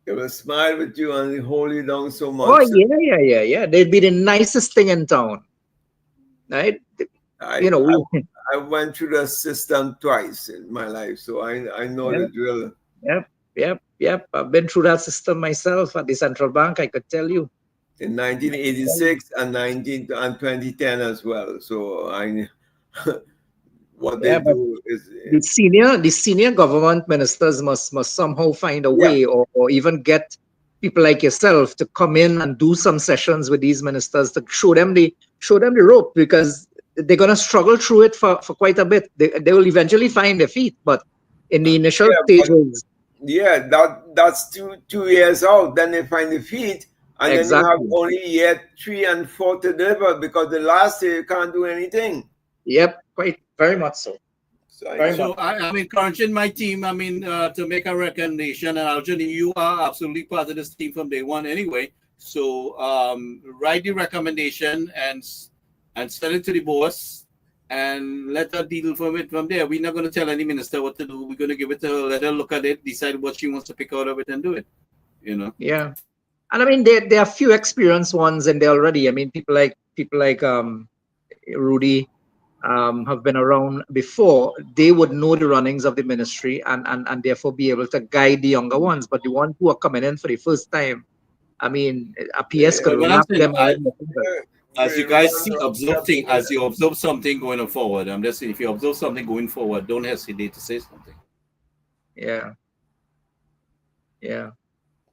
They will smile with you and hold you down so much. Oh, yeah. They'd be the nicest thing in town. Right? I went through the system twice in my life, so I know the drill. Yep. I've been through that system myself at the central bank, I could tell you. In 1986 and 2010 as well. So what they do is the senior government ministers must somehow find a way or even get people like yourself to come in and do some sessions with these ministers to show them the rope, because they're going to struggle through it for quite a bit. They will eventually find their feet, but in the initial stages. Yeah, that's two years out. Then they find the feet, and then you have only yet 3 and 4 to deliver, because the last year you can't do anything. Yep, quite very much so. So I'm encouraging my team, to make a recommendation, and Arjun, you are absolutely part of this team from day one anyway. So write the recommendation and send it to the boss, and let her deal from there. We're not going to tell any minister what to do. We're going to give it to her, let her look at it, decide what she wants to pick out of it, and do it. Yeah, and there are few experienced ones in there already. People like Rudy. Have been around before. They would know the runnings of the ministry and therefore be able to guide the younger ones. But the ones who are coming in for the first time, a PS could wrap them up. As you guys as you observe something going forward, I'm just saying, if you observe something going forward, don't hesitate to say something. Yeah.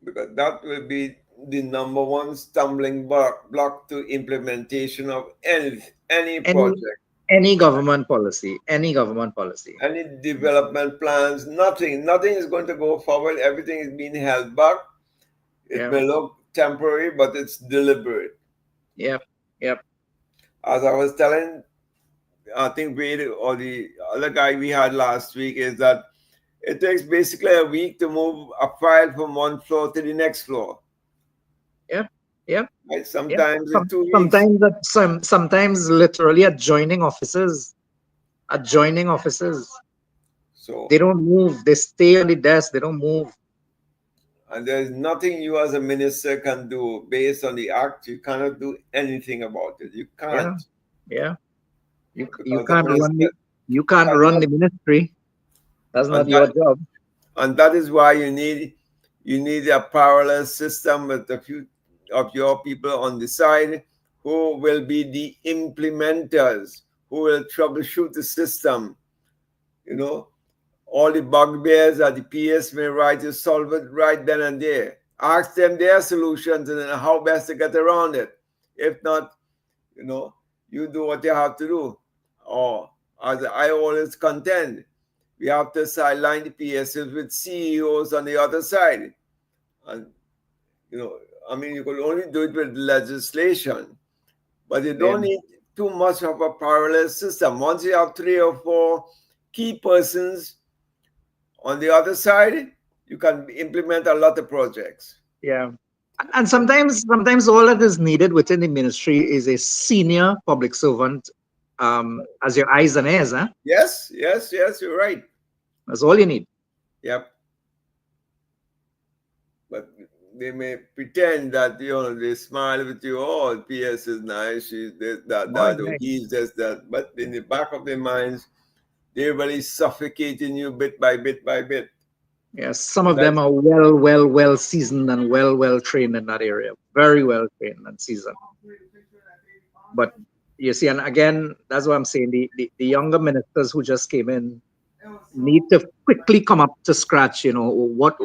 Because that will be the number one stumbling block to implementation of any project. Any government policy, any development plans, nothing is going to go forward. Everything is being held back. It may look temporary, but it's deliberate. Yep. As I was telling, I think Wade or the other guy we had last week, is that it takes basically a week to move a file from one floor to the next floor. Yep. Right? Sometimes in 2 weeks. Sometimes literally adjoining offices. So they don't move. They stay on the desk. They don't move. And there's nothing you as a minister can do based on the act. You cannot do anything about it. You can't. Yeah. You can't run the ministry. That's not your job. And that is why you need a parallel system with a few of your people on the side who will be the implementers, who will troubleshoot the system. All the bugbears that the PS may write, to solve it right then and there. Ask them their solutions and then how best to get around it. If not, you do what you have to do. Or, as I always contend, we have to sideline the PSs with CEOs on the other side. And, you could only do it with legislation, but you don't need too much of a parallel system. Once you have 3 or 4 key persons on the other side, you can implement a lot of projects. Yeah. And sometimes all that is needed within the ministry is a senior public servant as your eyes and ears. Huh? Yes, you're right. That's all you need. Yep. But they may pretend that they smile with you. Oh, PS is nice. She's this, that, he's this, that. But in the back of their minds, they're really suffocating you bit by bit by bit. Yes, some of them are well seasoned and well trained in that area. Very well trained and seasoned. But you see, and again, that's what I'm saying. The younger ministers who just came in need to quickly come up to scratch. What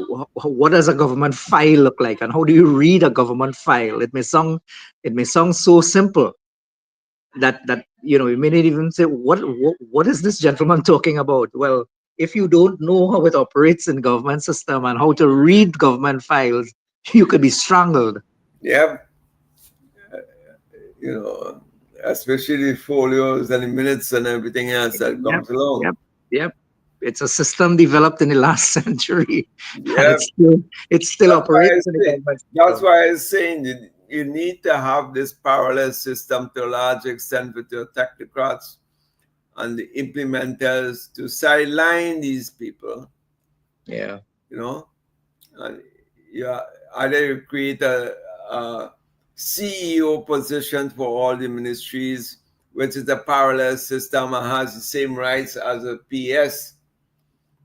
does a government file look like, and how do you read a government file? It may sound so simple that you may not even say what is this gentleman talking about. Well, if you don't know how it operates in government system and how to read government files, you could be strangled. Yeah, especially the folios and the minutes and everything else that comes along. Yep. It's a system developed in the last century. Yeah. It still operates in the government system. That's why I was saying you need to have this parallel system to a large extent with your technocrats and the implementers to sideline these people. Yeah. And either you create a CEO position for all the ministries, which is a parallel system and has the same rights as a PS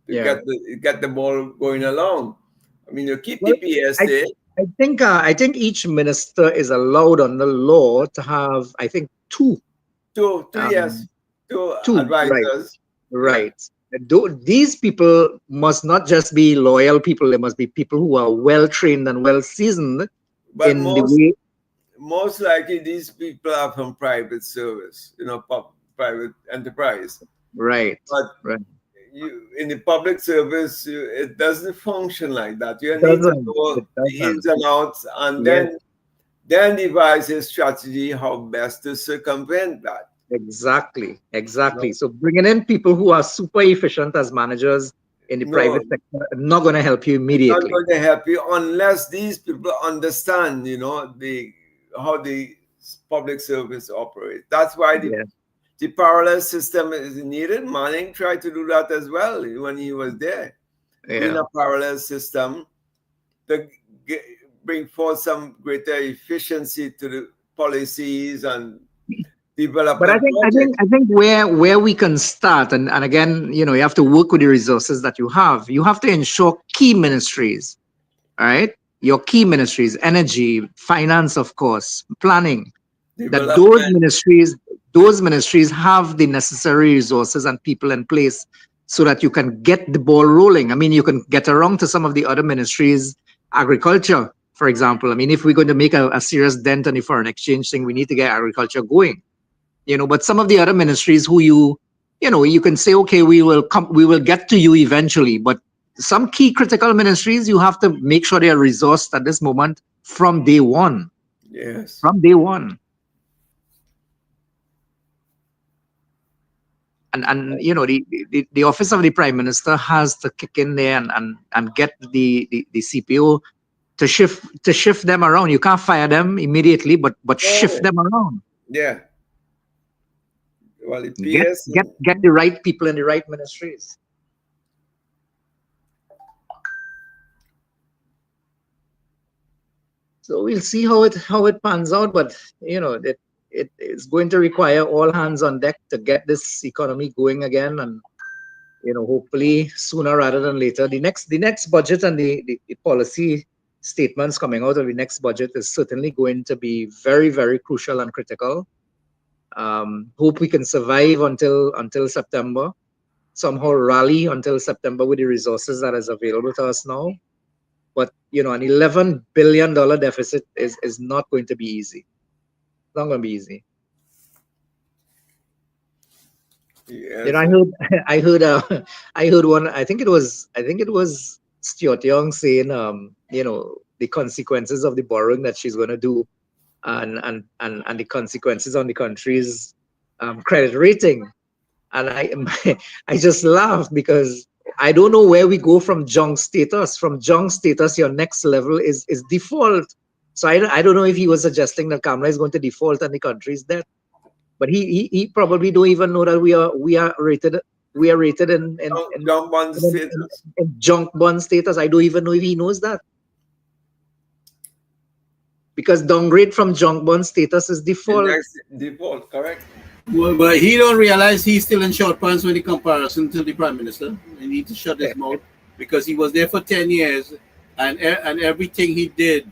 to get the ball going along. You keep the PS there. I think each minister is allowed under law to have, I think, two advisors. Right. These people must not just be loyal people, they must be people who are well trained and well seasoned But in the way. most likely these people are from private service, private enterprise. Right. But Right. in the public service, it doesn't function like that. You It need to doesn't. know It the doesn't. ins and outs, and Yes. then devise a strategy how best to circumvent that. Exactly. Exactly. No. So bringing in people who are super efficient as managers in the No. private sector are not going to help you It's not immediately. going to help you unless these people understand, how the public service operates. That's why Yeah. the parallel system is needed. Manning tried to do that as well when he was there. In Yeah. a parallel system to bring forth some greater efficiency to the policies and development But I think where we can start, and again, you have to work with the resources that you have. You have to ensure key ministries, all right? Your key ministries, energy, finance, of course, planning, that those ministries have the necessary resources and people in place so that you can get the ball rolling. I mean, you can get around to some of the other ministries, agriculture, for example. I mean, if we're going to make a serious dent on the foreign exchange thing, we need to get agriculture going. But some of the other ministries who you can say, okay, we will get to you eventually, but some key critical ministries, you have to make sure they are resourced at this moment from day one. Yes. From day one. And the office of the prime minister has to kick in there and get the CPO to shift them around. You can't fire them immediately, but shift them around. Yeah. Well, it Get the right people in the right ministries. So we'll see how it pans out, but it is going to require all hands on deck to get this economy going again, and hopefully sooner rather than later. The next budget and the policy statements coming out of the next budget is certainly going to be very, very crucial and critical. Hope we can survive until September, somehow rally until September with the resources that is available to us now. But an $11 billion deficit is not going to be easy. It's not going to be easy. Yes. I heard one. I think it was Stuart Young saying, the consequences of the borrowing that she's going to do, and the consequences on the country's credit rating. And I just laughed because I don't know where we go from junk status. From junk status, your next level is default. So I don't know if he was suggesting that Kamala is going to default on the country's debt, but he probably don't even know that we are rated in junk bond status. In junk bond status. I don't even know if he knows that, because downgrade from junk bond status is default. Default, correct. Well, but he don't realize he's still in short pants when in comparison to the prime minister. He need to shut his mouth, because he was there for 10 years, and everything he did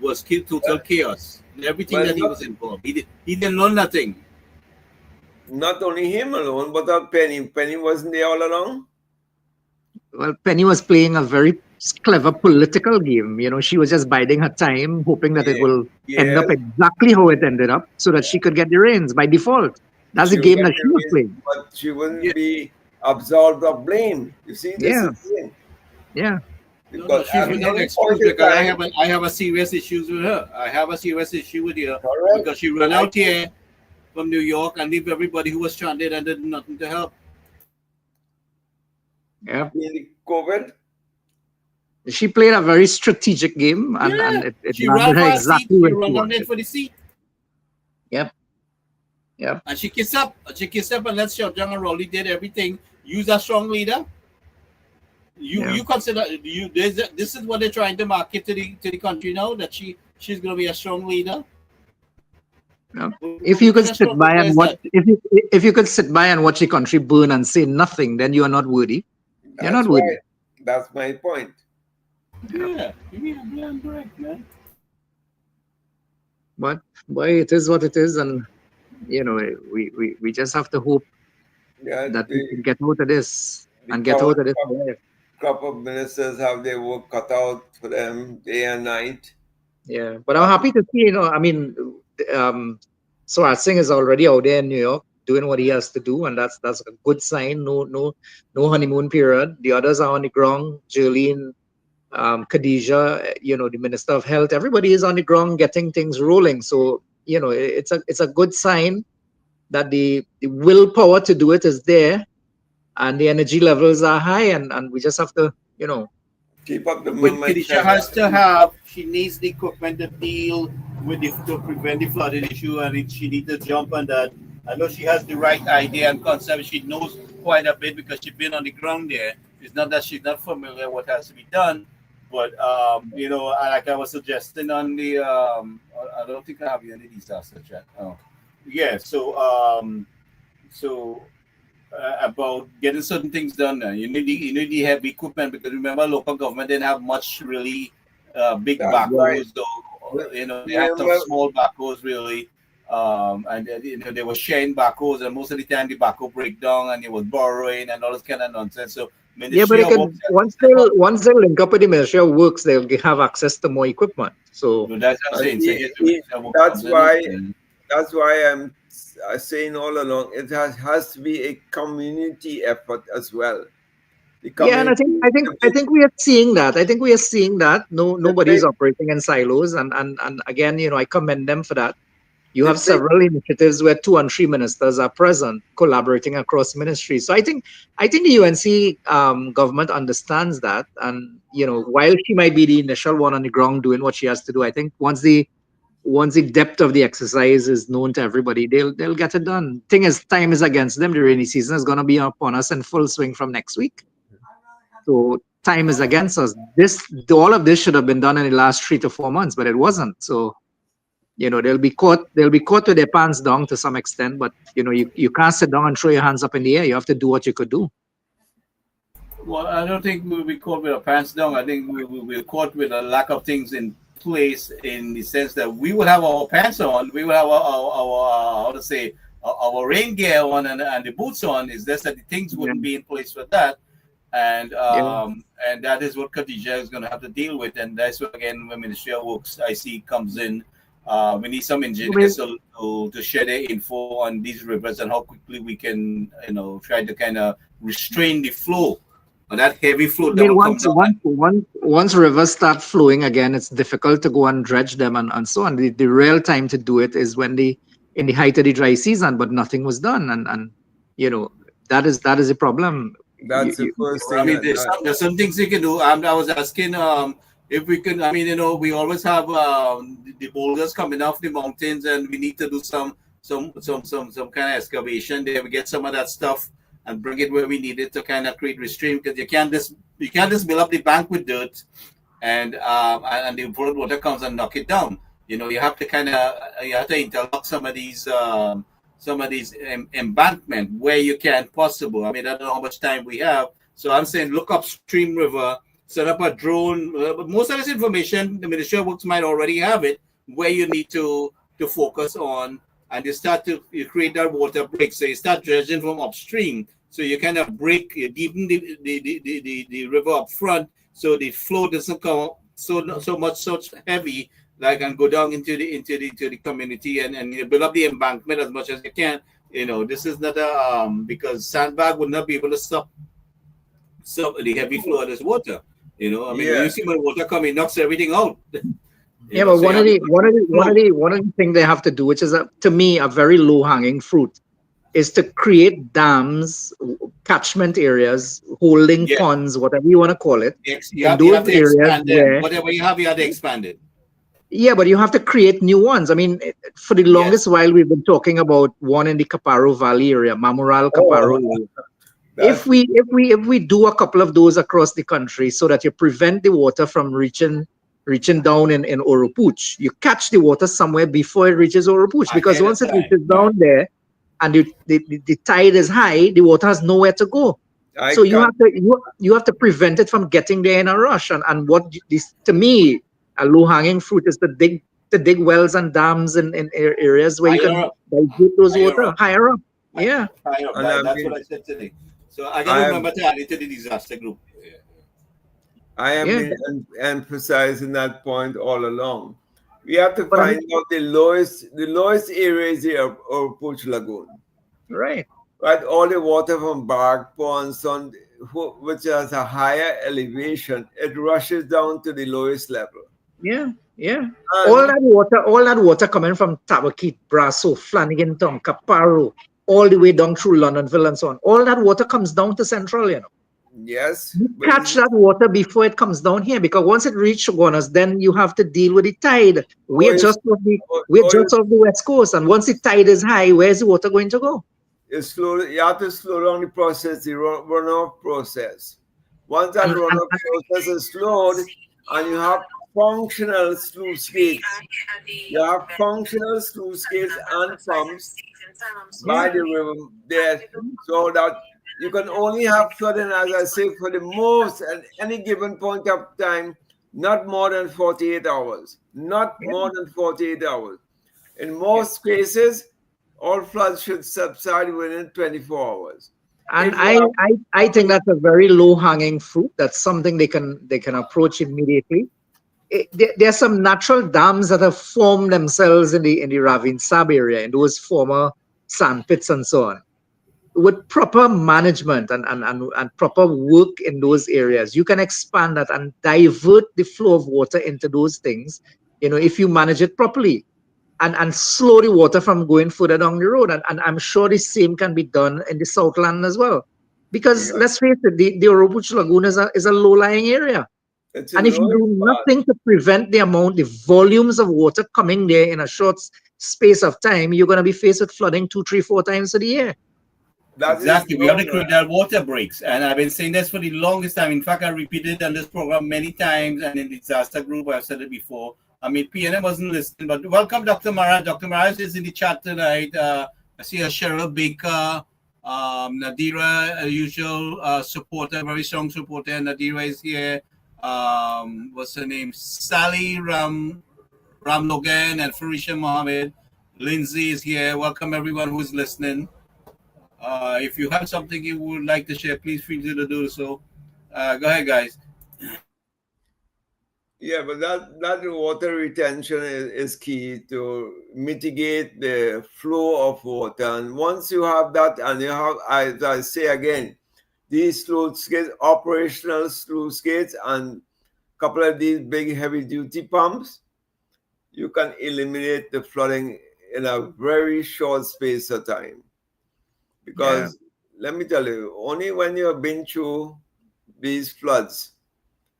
was total chaos. And everything that he was involved, he didn't learn nothing. Not only him alone, but Penny. Penny wasn't there all along. Well, Penny was playing a very clever political game. She was just biding her time, hoping that it will end up exactly how it ended up, so that she could get the reins by default. That's the game that she was playing. But she wouldn't be absolved of blame. You see, this is the thing. Yeah. Because I have a serious issue with her. I have a serious issue with her because she ran out here from New York and leave everybody who was stranded and did nothing to help. Yeah. In COVID. She played a very strategic game, and it landed her exactly where she wanted. For the seat. Yep. And she kissed up and let Sir John and Rowley did everything. Use a strong leader. You consider this is what they're trying to market to the country now, that she's going to be a strong leader. Yeah. If you could sit by and watch, if you could sit by and watch the country burn and say nothing, then you are not worthy. You're not worthy. That's my point. Yeah, I'm correct, man. But boy, it is what it is, and we just have to hope Yeah, that we the, can get out of this the and get current out of this alive. crop of ministers have their work cut out for them day and night. Yeah, but I'm happy to see, I mean, Swaraj Singh is already out there in New York doing what he has to do, and that's a good sign. No honeymoon period. The others are on the ground. Jolene, Khadija, the Minister of Health, everybody is on the ground getting things rolling. So, it's a good sign that the willpower to do it is there, and the energy levels are high, and we just have to, Keep up the But Khadija momentum. has to have, she needs the equipment to deal with to prevent the flooding issue, and she needs to jump on that. I know she has the right idea and concept. She knows quite a bit because she's been on the ground there. It's not that she's not familiar what has to be done, but like I was suggesting on the, I don't think I have any disaster chat. Oh, yeah. So about getting certain things done. You need the heavy equipment because remember, local government didn't have much really big That's right. backhoes. Though they had some Remember, small backhoes really, and they were sharing backhoes, and most of the time the backhoe break down, and it was borrowing and all this kind of nonsense. So yeah, but Ministry of Works once they link up with the Ministry of Works, they'll have access to more equipment. So that's what I'm saying. So here's the Ministry of Works that's comes in why and- that's why I'm saying all along it has to be a community effort as well. The yeah, and I think we are seeing that. I think we are seeing that. Nobody's operating in silos, and again, I commend them for that. You have several initiatives where 2 and 3 ministers are present, collaborating across ministries. So I think the UNC government understands that, and while she might be the initial one on the ground doing what she has to do, I think once the depth of the exercise is known to everybody, they'll get it done. Thing is, time is against them. The rainy season is going to be upon us in full swing from next week. So time is against us. All of this should have been done in the last 3 to 4 months, but it wasn't. So they'll be caught with their pants down to some extent. But you can't sit down and throw your hands up in the air. You have to do what you could do. Well, I don't think we'll be caught with our pants down. I think we're caught with a lack of things in place, in the sense that we will have our pants on, we will have our how to say, our rain gear on and the boots on. Is just that the things wouldn't be in place for that, and that is what Khadija is going to have to deal with, and that's what, again, when Ministry of Works I see comes in. We need some engineers to share their info on these rivers and how quickly we can try to kind of restrain the flow. And that heavy flow that will come down. Once rivers start flowing again, it's difficult to go and dredge them and so on. The real time to do it is when in the height of the dry season, but nothing was done, and that is the problem. That's the first thing. I mean, there's some things you can do. I was asking if we can. I mean, we always have the boulders coming off the mountains, and we need to do some kind of excavation there. We get some of that stuff and bring it where we need it to kind of create restraint, because you can't just build up the bank with dirt and the flood water comes and knock it down. You have to interlock some of these embankment where you can possible. I mean, I don't know how much time we have, so I'm saying look upstream river, set up a drone. But most of this information, the Ministry of Works might already have it, where you need to focus on, and you create that water break. So you start dredging from upstream. So you kind of deepen the river up front, so the flow doesn't come so heavy, like, and go down into the community, and you build up the embankment as much as you can. This is not because sandbag would not be able to stop the heavy flow of this water. When you see when water coming, knocks everything out. Yeah, but one of the things they have to do, which is to me a very low hanging fruit, is to create dams, catchment areas, holding ponds, whatever you want to call it. You have to expand it. Whatever you have to expand it. Yeah, but you have to create new ones. I mean, for the longest while, we've been talking about one in the Caparo Valley area, Mamoral, Caparo. If we do a couple of those across the country, so that you prevent the water from reaching down in Oropouche, you catch the water somewhere before it reaches Oropouche, because once it reaches down there, and the tide is high, the water has nowhere to go. So you have to prevent it from getting there in a rush. And what this, to me, a low hanging fruit is to dig wells and dams in areas where you can divert those water higher up. Yeah. And I've That's been- what I said today. So I I gotta have- remember to add it to the disaster group. I have Yeah. been emphasizing that point all along. We have to But I find out the lowest area is the Oropouche Lagoon. Right. Right, all the water from Bark Ponds, which has a higher elevation, it rushes down to the lowest level. Yeah. Yeah. And All that water coming from Tabaquite, Brasso, Flanagan Town, Caparo, all the way down through Londonville and so on. All that water comes down to Central, you know. yes, You but catch that water before it comes down here, because once it reaches Shogunas, then you have to deal with the tide. We're it's- just off the west coast, and once the tide is high, where's the water going to go? you have to slow down the process, the runoff process. Once that runoff process is slowed, and you have functional sluice gates, you have functional sluice gates and pumps by the river there, so that you can only have flooding, as I say, for the most at any given point of time, not more than 48 hours. Not more than 48 hours. In most cases, all floods should subside within 24 hours. And If you I think that's a very low hanging fruit. That's something they can approach immediately. There are some natural dams that have formed themselves in the Ravine Sab area, in those former sand pits and so on. With proper management and proper work in those areas, you can expand that and divert the flow of water into those things, you know, if you manage it properly, and slow the water from going further down the road. And I'm sure the same can be done in the Southland as well. Because let's face it, the Oropouche Lagoon is a low-lying area. it's a And if you do low part. nothing to prevent the volumes of water coming there in a short space of time, you're going to be faced with flooding 2, 3, 4 times a year. That is Exactly. We have to low. create that water breaks. And I've been saying this for the longest time. In fact, I repeated it on this program many times, and in the disaster group, I've said it before. I mean, PNM wasn't listening, but welcome, Dr. Mara. Dr. Mara is in the chat tonight. I see Cheryl Baker, Nadira, a usual supporter, very strong supporter. Nadira is here. What's her name? Sally Ramlogan and Farisha Mohammed. Lindsay is here. Welcome, everyone who's listening. If you have something you would like to share, please feel free to do so. Go ahead, guys. Yeah, but that water retention is key to mitigate the flow of water. And once you have that, and you have, as I say again, these sluice gates, operational sluice gates, and a couple of these big heavy-duty pumps, you can eliminate the flooding in a very short space of time. Because let me tell you, only when you have been through these floods,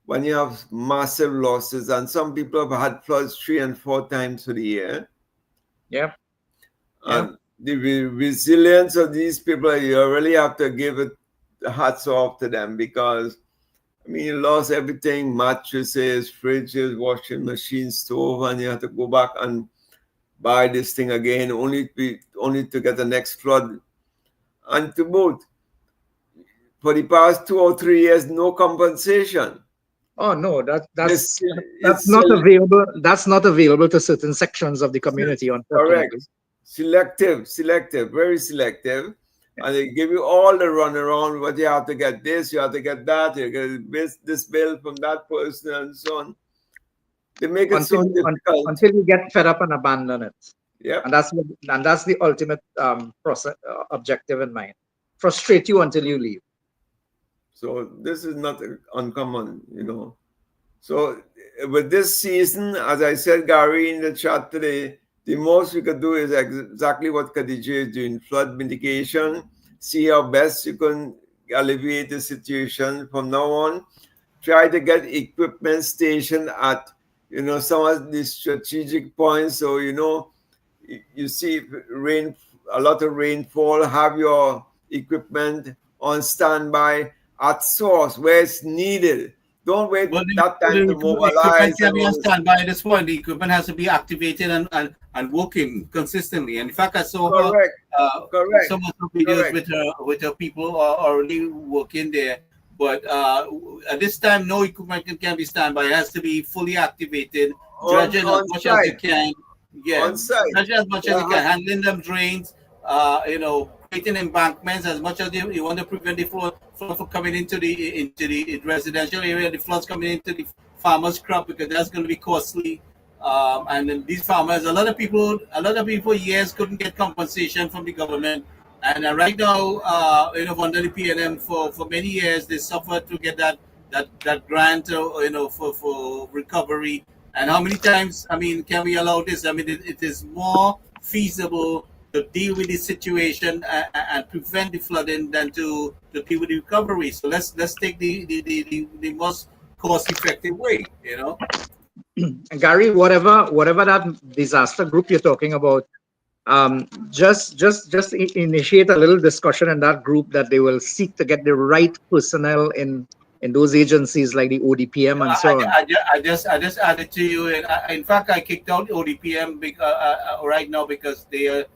when you have massive losses, and some people have had floods 3 and 4 times for the year. Yeah. And the resilience of these people, you really have to give it the hats off to them, because I mean, you lost everything: mattresses, fridges, washing machines, stove, and you have to go back and buy this thing again, only to get the next flood. And to boot, for the past 2 or 3 years, no compensation. Oh no, that's It's not available. That's not available to certain sections of the community. correct. Unfortunately. Selective, very selective. And they give you all the runaround, but you have to get this, you have to get that, you get this bill from that person, and so on. They make it so difficult. Until you get fed up and abandon it. Yep. And that's the ultimate process objective in mind. Frustrate you until you leave. So this is not uncommon, you know. So with this season, as I said, Gary, in the chat today, the most we could do is exactly what Khadija is doing: flood mitigation. See how best you can alleviate the situation from now on. Try to get equipment stationed at, you know, some of the strategic points. So, you know, you see a lot of rainfall, have your equipment on standby at source where it's needed. Don't wait that time to mobilize. The equipment can be on standby at this point. The equipment has to be activated and working consistently. And in fact, I saw some of the videos with her people are already working there. But at this time, no equipment can be standby. It has to be fully activated, dredging as much as you can. Yeah, On site. dredging as much as you can, handling them drains, you know, creating embankments as much as you want to prevent the flood from coming into the residential area, the floods coming into the farmers' crop, because that's going to be costly. And then these farmers, a lot of people, years couldn't get compensation from the government. And right now, under the PNM for many years, they suffered to get that grant, for recovery. And how many times, can we allow this? It is more feasible to deal with this situation and prevent the flooding than to deal with the recovery. So let's take the most cost-effective way, And Gary, whatever that disaster group you're talking about, just initiate a little discussion in that group that they will seek to get the right personnel in those agencies like the ODPM and so on. I just added to you, and in fact, I kicked out ODPM right now because they are,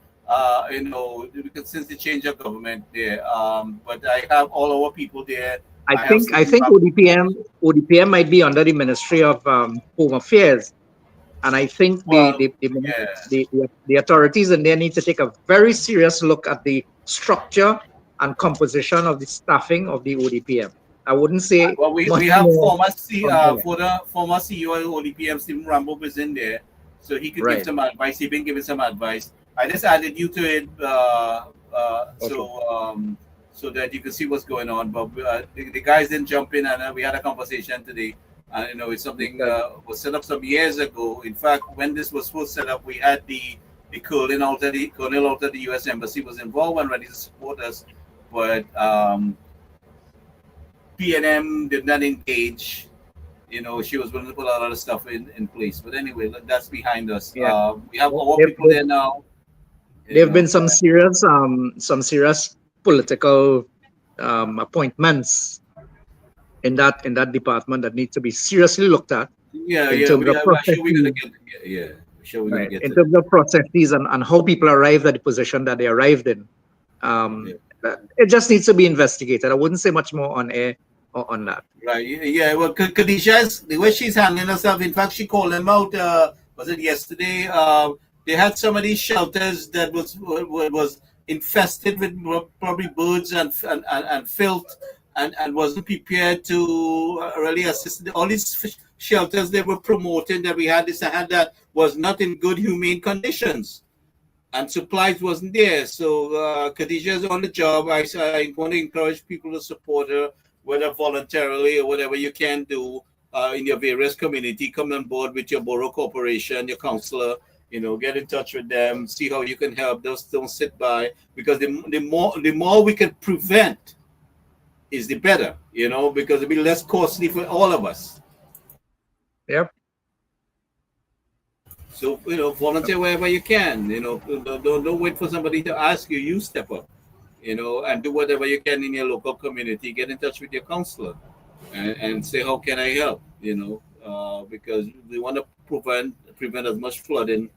because since the change of government there. But I have all our people there. I think ODPM might be under the Ministry of Home Affairs, and I think the authorities in there need to take a very serious look at the structure and composition of the staffing of the ODPM. I wouldn't say. Well, we have former CEO of ODPM, Stephen Rambo, is in there, so he could give some advice. He's been giving some advice. I just added you to it, so that you can see what's going on. But the guys didn't jump in, and we had a conversation today. And it's something was set up some years ago. In fact, when this was first set up, we had the colonel out of the U.S. Embassy was involved and ready to support us, but PNM did not engage. She was willing to put a lot of stuff in place. But anyway, that's behind us. Yeah. We have our people there now. There have been some serious political appointments in that department that need to be seriously looked at. In terms of processes and how people arrived at the position that they arrived in. It just needs to be investigated. I wouldn't say much more on air on that. Right. Yeah. Well, Khadija, the way she's handling herself, in fact, she called them out. Was it yesterday? They had some of these shelters that was infested with probably birds and filth, and wasn't prepared to really assist. All these shelters they were promoting that we had that was not in good humane conditions, and supplies wasn't there. So Khadija is on the job. I want to encourage people to support her, whether voluntarily or whatever you can do in your various community. Come on board with your borough corporation, your councillor. Get in touch with them, see how you can help. Just don't sit by, because the more we can prevent is the better, because it'll be less costly for all of us. Yep. So, volunteer wherever you can, don't wait for somebody to ask you, you step up, and do whatever you can in your local community. Get in touch with your councillor and say, how can I help, because we want to prevent as much flooding.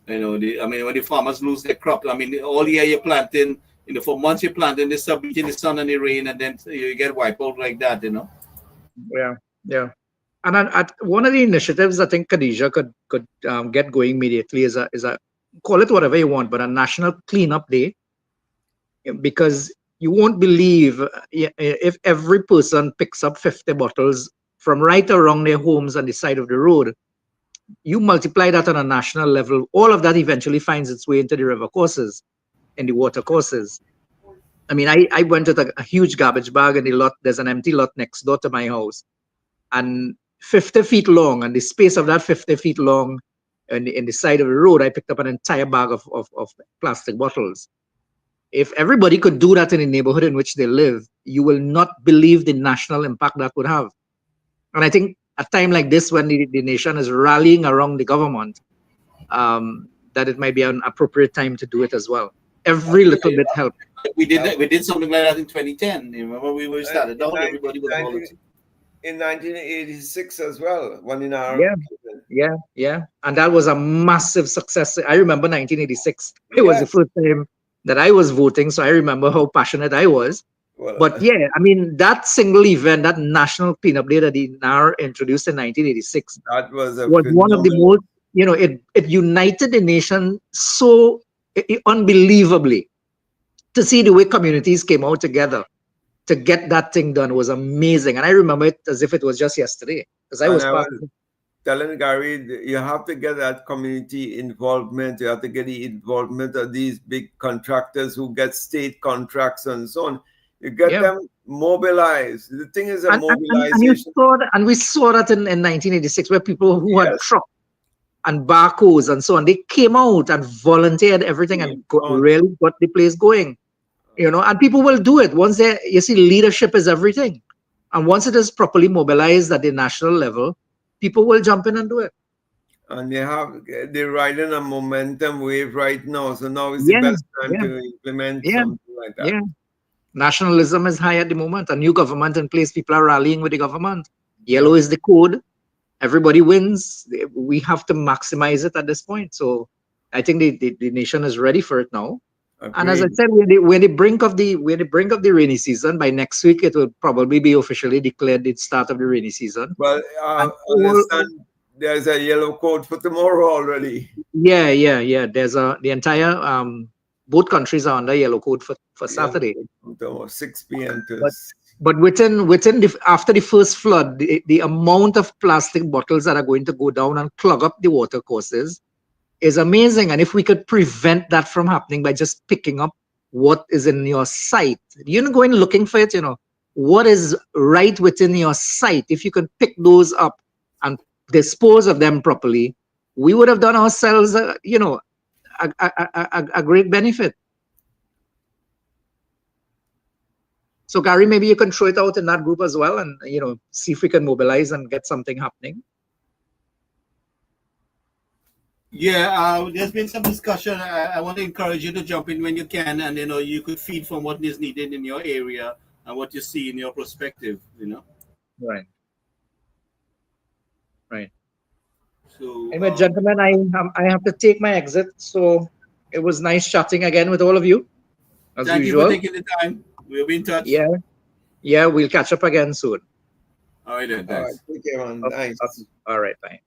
When the farmers lose their crop, all year you're planting, for months you're planting, they start beating the sun and the rain, and then you get wiped out like that, Yeah. And at one of the initiatives I think Khadija could get going immediately is a call it whatever you want, but a national cleanup day, because you won't believe if every person picks up 50 bottles from right around their homes on the side of the road. You multiply that on a national level, all of that eventually finds its way into the river courses and the water courses. I went with a huge garbage bag in the lot. There's an empty lot next door to my house, and 50 feet long, and the space of that 50 feet long in the side of the road, I picked up an entire bag of plastic bottles. If everybody could do that in the neighborhood in which they live, you will not believe the national impact that would have. And I think a time like this, when the nation is rallying around the government, that it might be an appropriate time to do it as well. Every little bit helps. We did something like that in 2010. Remember, we started out, everybody was volunteering. In 1986 as well, one in our yeah, and that was a massive success. I remember 1986. It was the first time that I was voting, so I remember how passionate I was. Well, but that single event, that national cleanup day that he now introduced in 1986, that was one of the most, it united the nation so unbelievably. to see the way communities came out together to get that thing done was amazing. And I remember it as if it was just yesterday, because I And was I part was of it. telling Gary, you have to get that community involvement. You have to get the involvement of these big contractors who get state contracts and so on. You get Yeah. them mobilized. The thing is a And mobilization. we saw that in 1986, where people who had Yes. trucks and barcodes and so on, they came out and volunteered everything and really got the place going. You know, and people will do it once they, you see, leadership is everything. And once it is properly mobilized at the national level, people will jump in and do it. And they're riding a momentum wave right now. So now is Yeah, the best time yeah, to implement yeah, something like that. yeah. Nationalism is high at the moment. A new government in place, people are rallying with the government. Yellow is the code. Everybody wins. We have to maximize it at this point. So I think the nation is ready for it now. And as I Agreed. said, we're the brink of the rainy season. By next week, it will probably be officially declared the start of the rainy season. Well, And understand there's a yellow code for tomorrow already. yeah. There's the entire both countries are under yellow code for Saturday. From 6 p.m. to But within after the first flood, the amount of plastic bottles that are going to go down and clog up the water courses is amazing. And if we could prevent that from happening by just picking up what is in your sight, you're not going looking for it, you know, what is right within your sight. If you could pick those up and dispose of them properly, we would have done ourselves, you know, a great benefit. So Gary, maybe you can throw it out in that group as well, and you know, see if we can mobilize and get something happening. Yeah, there's been some discussion. I want to encourage you to jump in when you can, and you know, you could feed from what is needed in your area and what you see in your perspective. You know. Right. Right. So Anyway, gentlemen, I have to take my exit. So it was nice chatting again with all of you, as thank usual. you for taking the time. We'll be in touch. Yeah, we'll catch up again soon. All right then. All right, Thanks. take care, man. Thanks. All right, bye.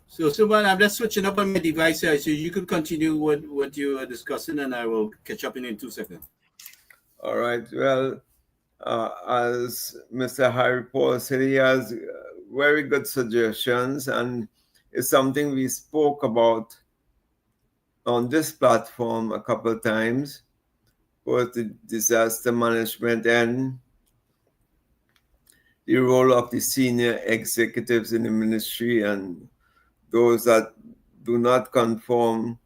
So, Suman, I'm just switching up on my device here, so you could continue what you are discussing, and I will catch up in 2 seconds. All right. Well, as Mr. Harry Paul said, he has very good suggestions, and it's something we spoke about on this platform a couple of times, both the disaster management and the role of the senior executives in the ministry and those that do not conform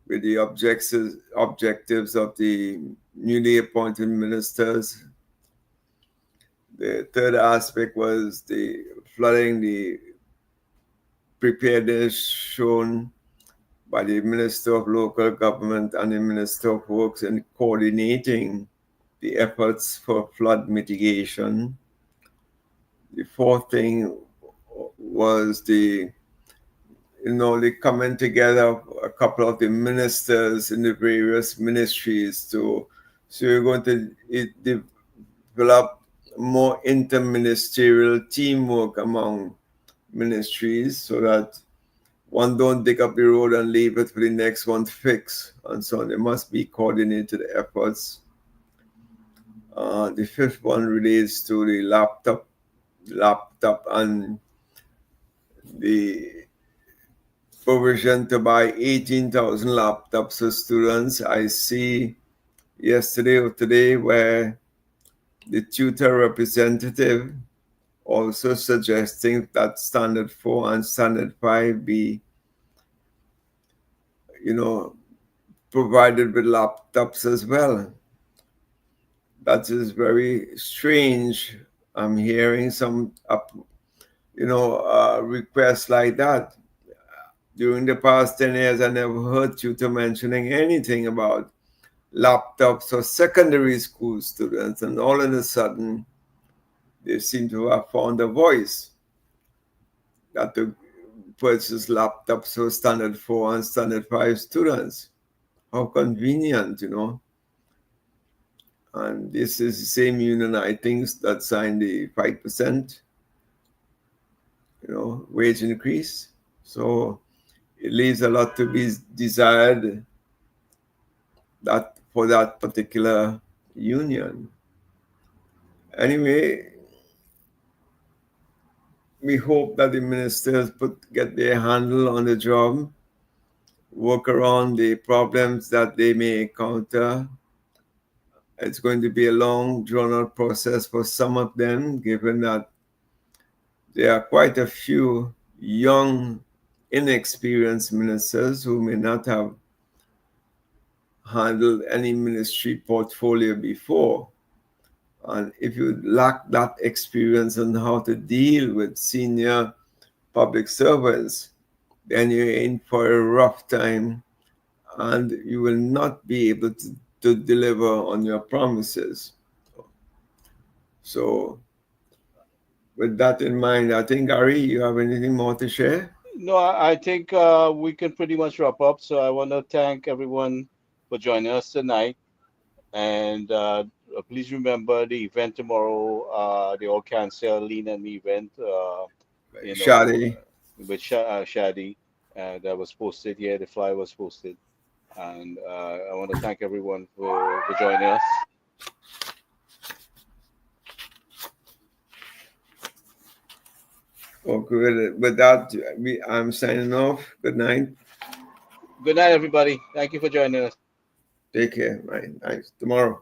with the objectives of the newly appointed ministers. The third aspect was the flooding, the preparedness shown by the Minister of Local Government and the Minister of Works in coordinating the efforts for flood mitigation. The fourth thing was the coming together of a couple of the ministers in the various ministries so we're going to develop more interministerial teamwork among ministries so that one don't dig up the road and leave it for the next one to fix and so on. There must be coordinated efforts. The fifth one relates to the laptop and the provision to buy 18,000 laptops for students. I see yesterday or today where the tutor representative also suggesting that Standard 4 and Standard 5 be, provided with laptops as well. That is very strange. I'm hearing some, requests like that. During the past 10 years, I never heard tutor mentioning anything about laptops for secondary school students, and all of a sudden, they seem to have found a voice that to purchase laptops for Standard 4 and Standard 5 students. How convenient, And this is the same union, I think, that signed the 5%, wage increase. So it leaves a lot to be desired that for that particular union. Anyway, we hope that the ministers get their handle on the job, work around the problems that they may encounter. It's going to be a long, drawn-out process for some of them, given that there are quite a few young, inexperienced ministers who may not have handled any ministry portfolio before. And if you lack that experience on how to deal with senior public servants, then you're in for a rough time and you will not be able to deliver on your promises. So, with that in mind, I think, Gary, you have anything more to share? No, I think we can pretty much wrap up. So I want to thank everyone for joining us tonight. And please remember the event tomorrow, the All Cancer Lean and Me event, Shadi. with Shadi. That was posted here. The flyer was posted. And I want to thank everyone for joining us. Okay, with that, I'm signing off. Good night. Good night, everybody. Thank you for joining us. Take care. Right. Thanks. Tomorrow.